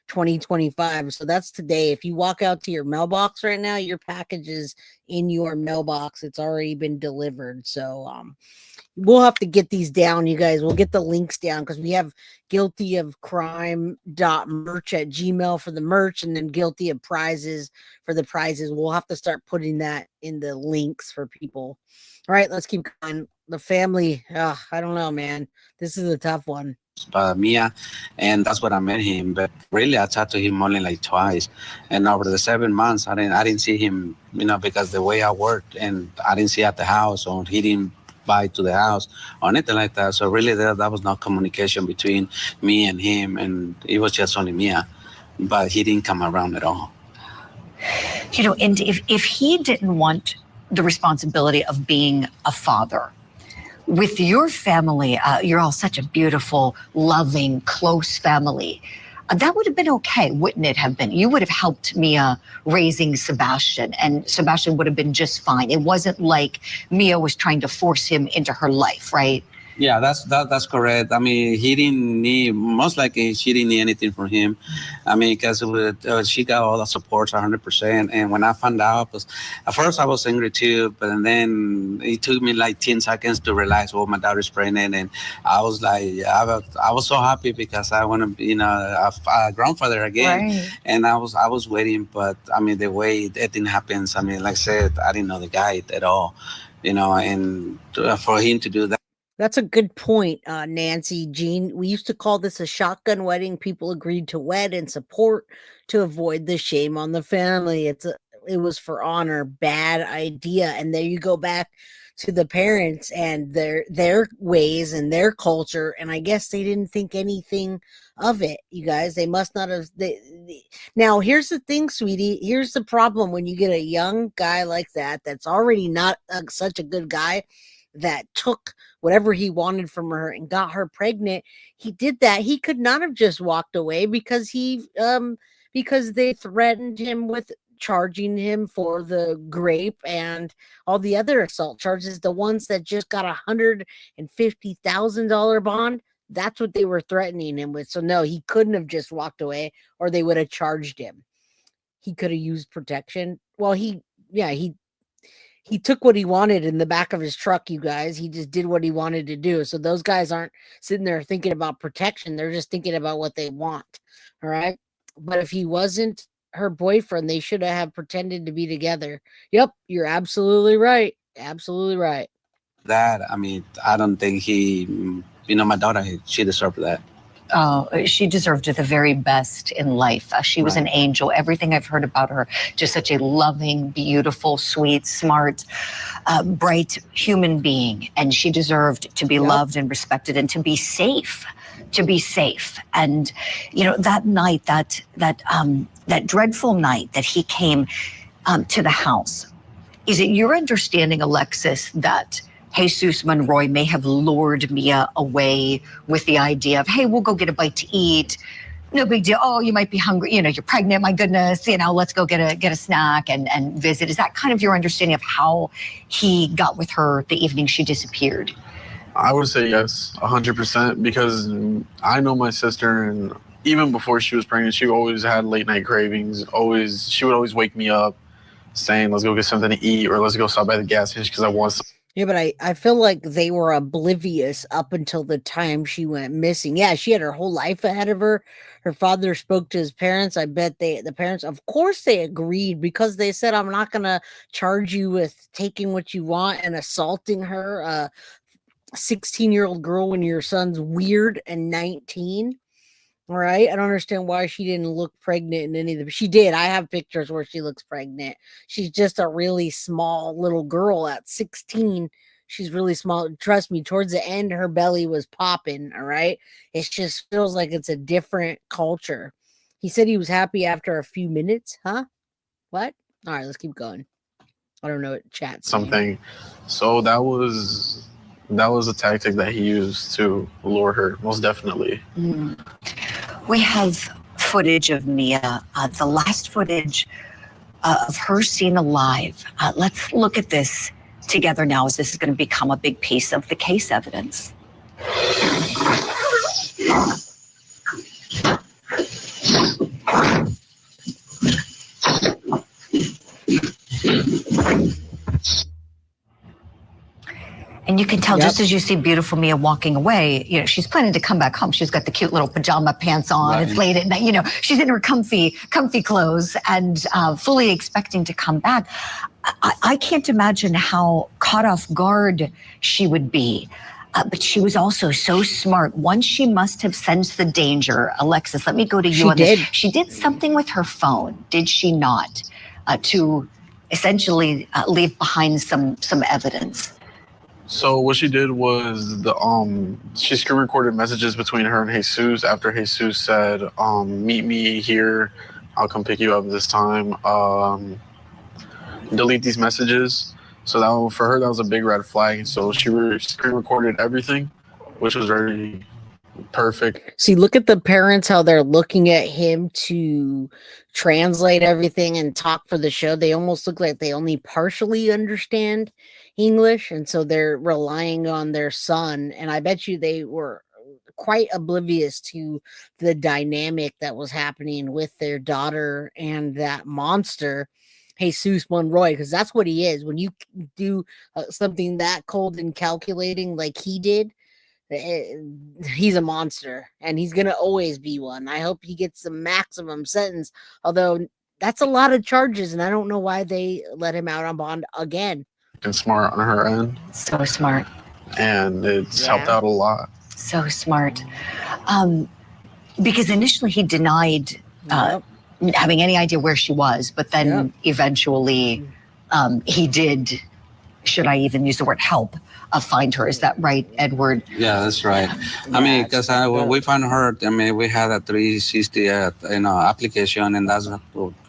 2025. So that's today. If you walk out to your mailbox right now, your package is in your mailbox. It's already been delivered. So we'll have to get these down, you guys. We'll get the links down because we have guiltyofcrime.merch@gmail for the merch, and then guilty of prizes for the prizes. We'll have to start putting that in the links for people. All right, let's keep going. The family, I don't know, man. This is a tough one. Mia, and that's what I met him. But really, I talked to him only like twice, and over the 7 months, I didn't see him, because the way I worked, and I didn't see at the house, or he didn't buy to the house or anything like that. So really, that was no communication between me and him, and it was just only Mia, but he didn't come around at all. And if he didn't want the responsibility of being a father, with your family, you're all such a beautiful, loving, close family. That would have been okay, wouldn't it have been? You would have helped Mia raising Sebastian, and Sebastian would have been just fine. It wasn't like Mia was trying to force him into her life, right? Yeah, that's correct. I mean, he didn't need, most likely she didn't need anything from him. I mean, because she got all the support 100%. And when I found out, at first I was angry too, but then it took me like 10 seconds to realize, my daughter's pregnant. And I was like, I was so happy because I want to be, a grandfather again. Right. And I was waiting, but I mean, the way everything happens, I mean, like I said, I didn't know the guy at all, and for him to do that. That's a good point, Nancy. Jean, we used to call this a shotgun wedding. People agreed to wed and support to avoid the shame on the family. It was for honor. Bad idea. And there you go back to the parents and their ways and their culture. And I guess they didn't think anything of it, you guys. They must not have. Now, here's the thing, sweetie. Here's the problem when you get a young guy like that, that's already not such a good guy, that took whatever he wanted from her and got her pregnant. He did that. He could not have just walked away because because they threatened him with charging him for the grape and all the other assault charges, the ones that just got $150,000 bond. That's what they were threatening him with. So no, he couldn't have just walked away, or they would have charged him. He could have used protection. Well, he took what he wanted in the back of his truck, you guys. He just did what he wanted to do. So those guys aren't sitting there thinking about protection. They're just thinking about what they want. All right. But if he wasn't her boyfriend, they should have pretended to be together. Yep. You're absolutely right. Absolutely right. That, I mean, I don't think my daughter, she deserved that. She deserved the very best in life. She was an angel. Everything I've heard about her, just such a loving, beautiful, sweet, smart, bright human being. And she deserved to be loved and respected and to be safe. And, that night, that dreadful night that he came to the house, is it your understanding, Alexis, that Jesus Monroy may have lured Mia away with the idea of, hey, we'll go get a bite to eat. No big deal. Oh, you might be hungry. You're pregnant. My goodness. Let's go get a snack and visit. Is that kind of your understanding of how he got with her the evening she disappeared? I would say yes, 100%, because I know my sister, and even before she was pregnant, she always had late night cravings. She would always wake me up saying, let's go get something to eat, or let's go stop by the gas station because I want something. Yeah, but I feel like they were oblivious up until the time she went missing. Yeah, she had her whole life ahead of her. Her father spoke to his parents. I bet the parents, of course, they agreed, because they said, I'm not going to charge you with taking what you want and assaulting her, a 16-year-old girl, when your son's weird and 19. All right. I don't understand why she didn't look pregnant in any of them. She did. I have pictures where she looks pregnant. She's just a really small little girl at 16. She's really small. Trust me, towards the end, her belly was popping. All right. It just feels like it's a different culture. He said he was happy after a few minutes. Huh? What? All right. Let's keep going. I don't know what chat's saying. something. So that was a tactic that he used to lure her, most definitely. We have footage of Mia, the last footage of her seen alive. Let's look at this together now, as this is going to become a big piece of the case evidence. And you can tell just as you see beautiful Mia walking away, you know, she's planning to come back home. She's got the cute little pajama pants on. Right. It's late at night, you know, she's in her comfy clothes and fully expecting to come back. I can't imagine how caught off guard she would be. But she was also so smart. One, she must have sensed the danger. Alexis, let me go to you on this. She did something with her phone, did she not? To essentially leave behind some evidence. So what she did was she screen recorded messages between her and Jesus after Jesus said, meet me here, I'll come pick you up this time. Delete these messages. So for her, that was a big red flag. So she screen recorded everything, which was very perfect. See, look at the parents, how they're looking at him to translate everything and talk for the show. They almost look like they only partially understand English, and so they're relying on their son. And I bet you they were quite oblivious to the dynamic that was happening with their daughter and that monster, Jesus Monroy, because that's what he is. When you do something that cold and calculating like he did, he's a monster, and he's gonna always be one. I hope he gets the maximum sentence, although that's a lot of charges, and I don't know why they let him out on bond again. And smart on her end. So smart. And it's helped out a lot. So smart. Because initially he denied having any idea where she was, but then eventually he did, should I even use the word help, find her. Is that right, Edward? Yeah, that's right. I mean, because when we found her, I mean, we had a 360 application, and that's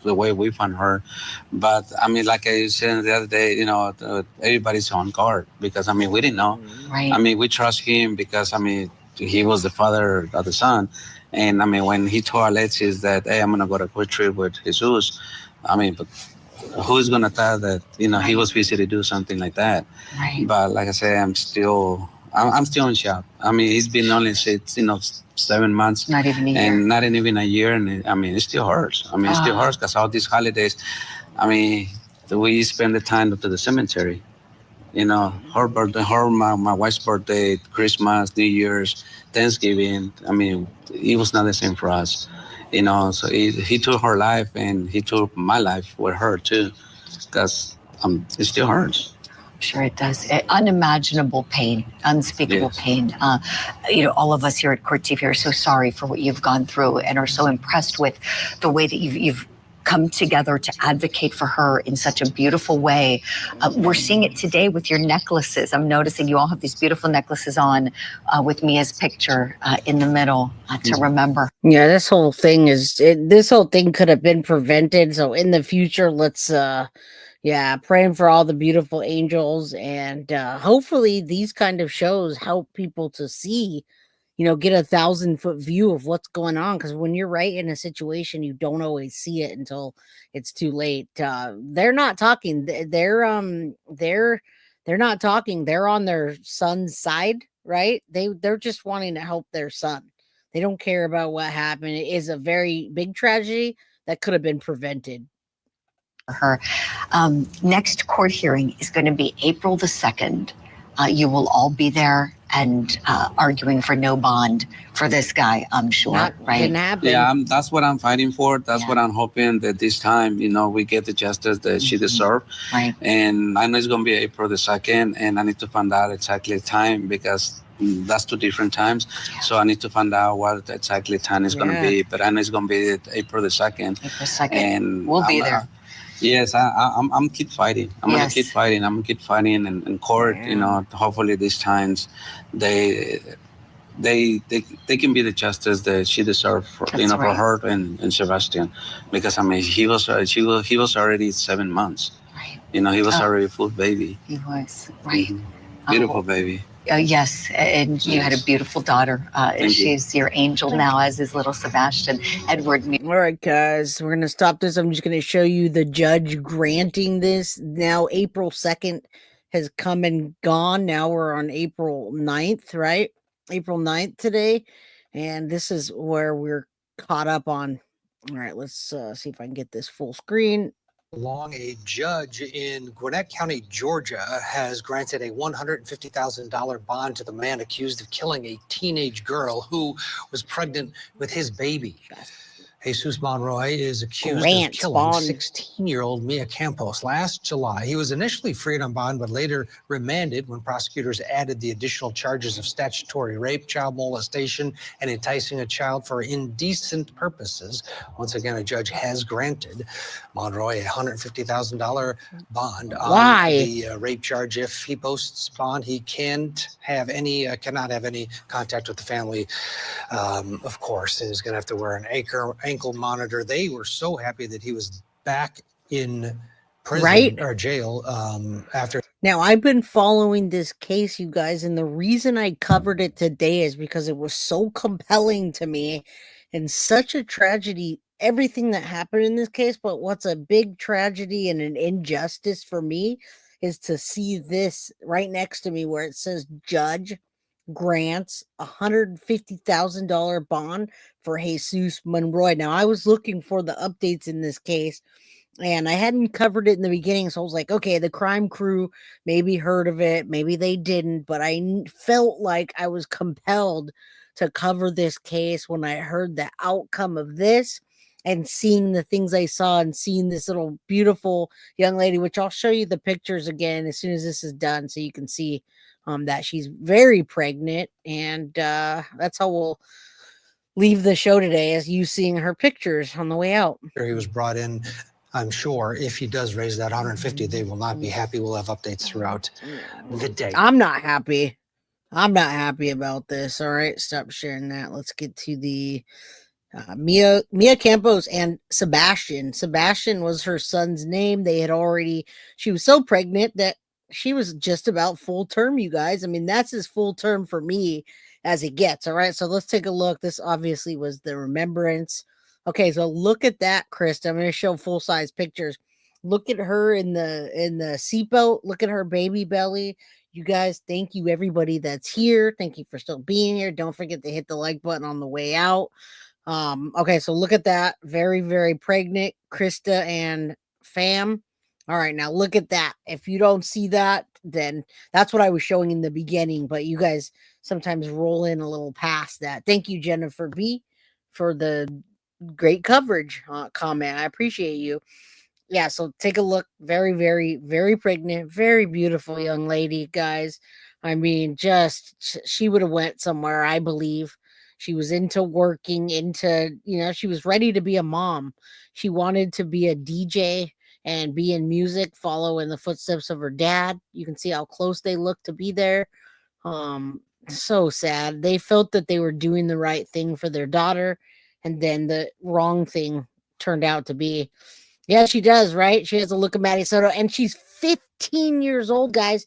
the way we found her. But I mean, like I said the other day, you know, everybody's on guard because I mean, we didn't know. Right. I mean, we trust him because I mean, he was the father of the son, and I mean, when he told Alexis that, hey, I'm gonna go to a quick trip with Jesus, I mean, but who's gonna tell that, you know, he was busy to do something like that? Right. But like I say, I'm still in shock. I mean, he's been only 7 months. Not even a year. And not even a year. And I mean, it still hurts. I mean, it still hurts because all these holidays, I mean, we spend the time to the cemetery. You know, her birthday, my wife's birthday, Christmas, New Year's, Thanksgiving. I mean, it was not the same for us. You know, so he took her life and he took my life with her too, because it still hurts. Sure it does. Unimaginable pain, unspeakable pain. You know, all of us here at Court TV are so sorry for what you've gone through and are so impressed with the way that you've come together to advocate for her in such a beautiful way. We're seeing it today with your necklaces. I'm noticing you all have these beautiful necklaces on with Mia's picture in the middle to remember. Yeah, this whole thing could have been prevented. So in the future, let's praying for all the beautiful angels, and hopefully these kind of shows help people to see, you know, get 1,000-foot view of what's going on. Because when you're right in a situation, you don't always see it until it's too late. They're not talking. They're not talking. They're on their son's side, right? They're just wanting to help their son. They don't care about what happened. It is a very big tragedy that could have been prevented. Her next court hearing is going to be April the 2nd. You will all be there and arguing for no bond for this guy, I'm sure, right? Yeah, that's what I'm fighting for. That's what I'm hoping that this time, you know, we get the justice that she deserves. Right. And I know it's going to be April the 2nd, and I need to find out exactly the time because that's 2 different times. So I need to find out what exactly time is going to be. But I know it's going to be April the 2nd. April 2nd. And we'll be there. Yes, I'm keep fighting. I'm gonna keep fighting. I'm gonna keep fighting in court. You know, hopefully these times they can be the justice that she deserves for, you know, for her and Sebastian, because I mean he was already 7 months, You know, he was already a full baby. He was, right. Beautiful baby. Yes, and you had a beautiful daughter. you. She's your angel now, as is little Sebastian. Edward. All right, guys, we're going to stop this. I'm just going to show you the judge granting this. Now, April 2nd has come and gone. Now we're on April 9th, right? April 9th today. And this is where we're caught up on. All right, let's see if I can get this full screen. A judge in Gwinnett County, Georgia, has granted a $150,000 bond to the man accused of killing a teenage girl who was pregnant with his baby. Jesus Monroy is accused of killing 16-year-old Mia Campos last July. He was initially freed on bond, but later remanded when prosecutors added the additional charges of statutory rape, child molestation, and enticing a child for indecent purposes. Once again, a judge has granted Monroy a $150,000 bond on the rape charge. If he posts bond, he cannot have any contact with the family, of course, and he's going to have to wear an ankle monitor. They were so happy that he was back in prison or jail after. Now, I've been following this case, you guys, and the reason I covered it today is because it was so compelling to me and such a tragedy, everything that happened in this case. But what's a big tragedy and an injustice for me is to see this right next to me where it says judge grants $150,000 bond for Jesus Monroy. Now, I was looking for the updates in this case, and I hadn't covered it in the beginning, so I was like, okay, the crime crew maybe heard of it, maybe they didn't, but I felt like I was compelled to cover this case when I heard the outcome of this and seeing the things I saw and seeing this little beautiful young lady, which I'll show you the pictures again as soon as this is done so you can see that she's very pregnant, and that's how we'll leave the show today, as you seeing her pictures on the way out. He was brought in. I'm sure if he does raise that 150, they will not be happy. We'll have updates throughout the day. I'm not happy. I'm not happy about this. All right, stop sharing that. Let's get to the Mia Campos and Sebastian. Sebastian was her son's name. She was so pregnant that she was just about full term, you guys. I mean, that's as full term for me as it gets. All right, so let's take a look. This obviously was the remembrance. Okay, so look at that, Krista. I'm going to show full size pictures. Look at her in the seatbelt. Look at her baby belly. You guys, thank you everybody that's here. Thank you for still being here. Don't forget to hit the like button on the way out. Okay, so look at that. Very, very pregnant, Krista and fam. All right, now look at that. If you don't see that, then that's what I was showing in the beginning, but you guys sometimes roll in a little past that. Thank you, Jennifer B, for the great coverage comment. I appreciate you. Yeah, so take a look. Very, very, very pregnant, very beautiful young lady, guys. I mean, she would have went somewhere, I believe. She was into working, she was ready to be a mom. She wanted to be a DJ and be in music, follow in the footsteps of her dad. You can see how close they look to be there. So sad. They felt that they were doing the right thing for their daughter, and then the wrong thing turned out to be. Yeah, she does, right? She has a look of Maddie Soto, and she's 15 years old, guys.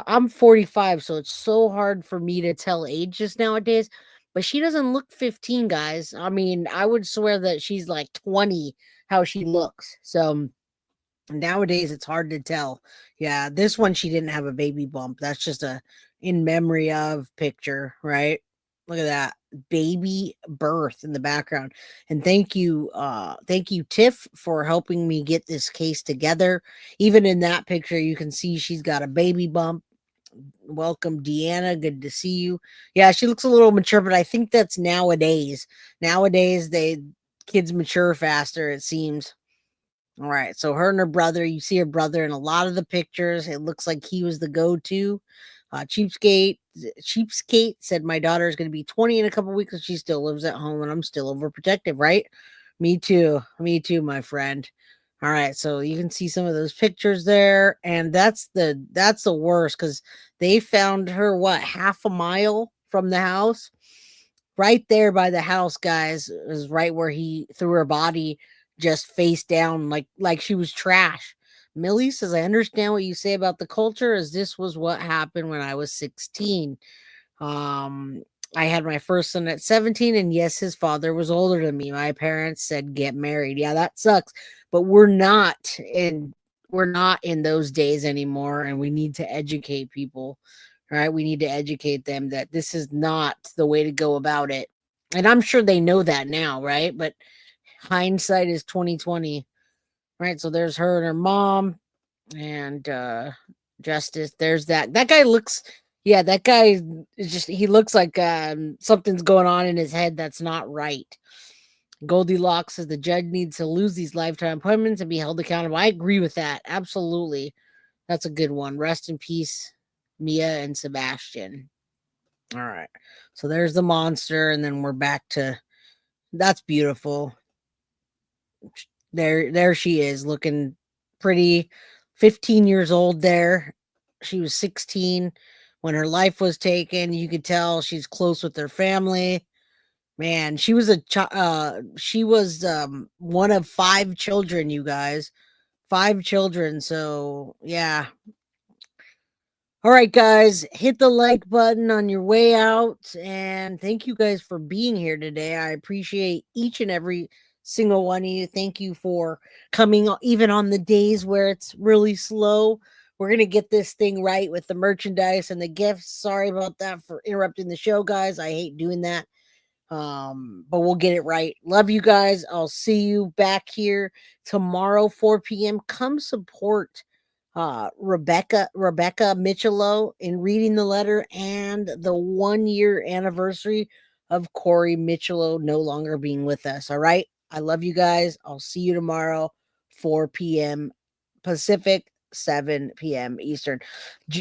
I'm 45, so it's so hard for me to tell ages nowadays, but she doesn't look 15, guys. I mean, I would swear that she's like 20 how she looks. So nowadays it's hard to tell. Yeah, this one she didn't have a baby bump. That's just a in memory of picture, right? Look at that baby birth in the background. And thank you Tiff for helping me get this case together. Even in that picture you can see she's got a baby bump. Welcome, Deanna. Good to see you. Yeah, she looks a little mature, but I think that's nowadays. Nowadays kids mature faster, it seems. All right, so her and her brother, you see her brother in a lot of the pictures. It looks like he was the go-to. Cheapskate said my daughter is going to be 20 in a couple weeks and she still lives at home and I'm still overprotective, right? Me too, my friend. All right, so you can see some of those pictures there, and that's the worst because they found her half a mile from the house. Right there by the house, guys, is right where he threw her body just face down like she was trash. Millie says, I understand what you say about the culture, as this was what happened when I was 16. I had my first son at 17, and yes, his father was older than me. My parents said, get married. Yeah, that sucks. But we're not in those days anymore, and we need to educate people. Right? We need to educate them that this is not the way to go about it. And I'm sure they know that now, right? But hindsight is 2020. Right? So there's her and her mom and Justice. There's that guy looks, yeah, that guy is just, he looks like something's going on in his head that's not right. Goldilocks says the judge needs to lose these lifetime appointments and be held accountable. I agree with that. Absolutely. That's a good one. Rest in peace, Mia and Sebastian. All right. So there's the monster, and then we're back to, that's beautiful. There she is, looking pretty. 15 years old there. She was 16 when her life was taken. You could tell she's close with her family. Man, she was one of 5 children, you guys. 5 children. So, yeah. All right, guys, hit the like button on your way out. And thank you guys for being here today. I appreciate each and every single one of you. Thank you for coming, even on the days where it's really slow. We're going to get this thing right with the merchandise and the gifts. Sorry about that for interrupting the show, guys. I hate doing that. But we'll get it right. Love you guys. I'll see you back here tomorrow, 4 p.m. Come support Rebecca Michelot in reading the letter and the 1-year anniversary of Corey Michelot no longer being with us. All right. I love you guys. I'll see you tomorrow, 4 p.m. Pacific, 7 p.m. Eastern.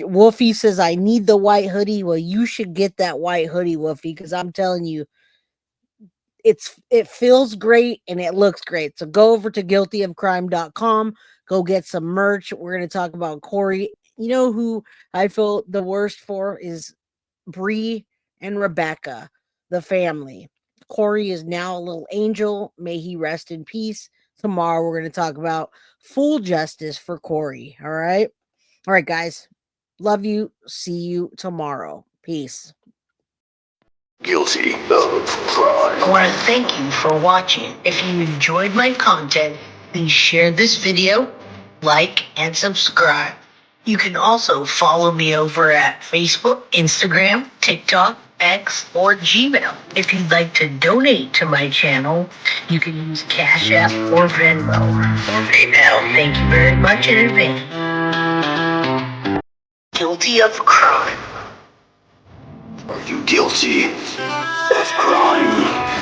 Wolfie says, I need the white hoodie. Well, you should get that white hoodie, Wolfie, because I'm telling you, it feels great and it looks great. So go over to guiltyofcrime.com. Go get some merch. We're going to talk about Corey. You know who I feel the worst for is Bree and Rebecca, the family. Corey is now a little angel. May he rest in peace. Tomorrow we're going to talk about full justice for Corey. All right. All right, guys. Love you. See you tomorrow. Peace. Guilty of crime. I want to thank you for watching. If you enjoyed my content, then share this video, like, and subscribe. You can also follow me over at Facebook, Instagram, TikTok, X, or Gmail. If you'd like to donate to my channel, you can use Cash App or Venmo or PayPal. Thank you very much in advance. Guilty of crime. Are you guilty of crime?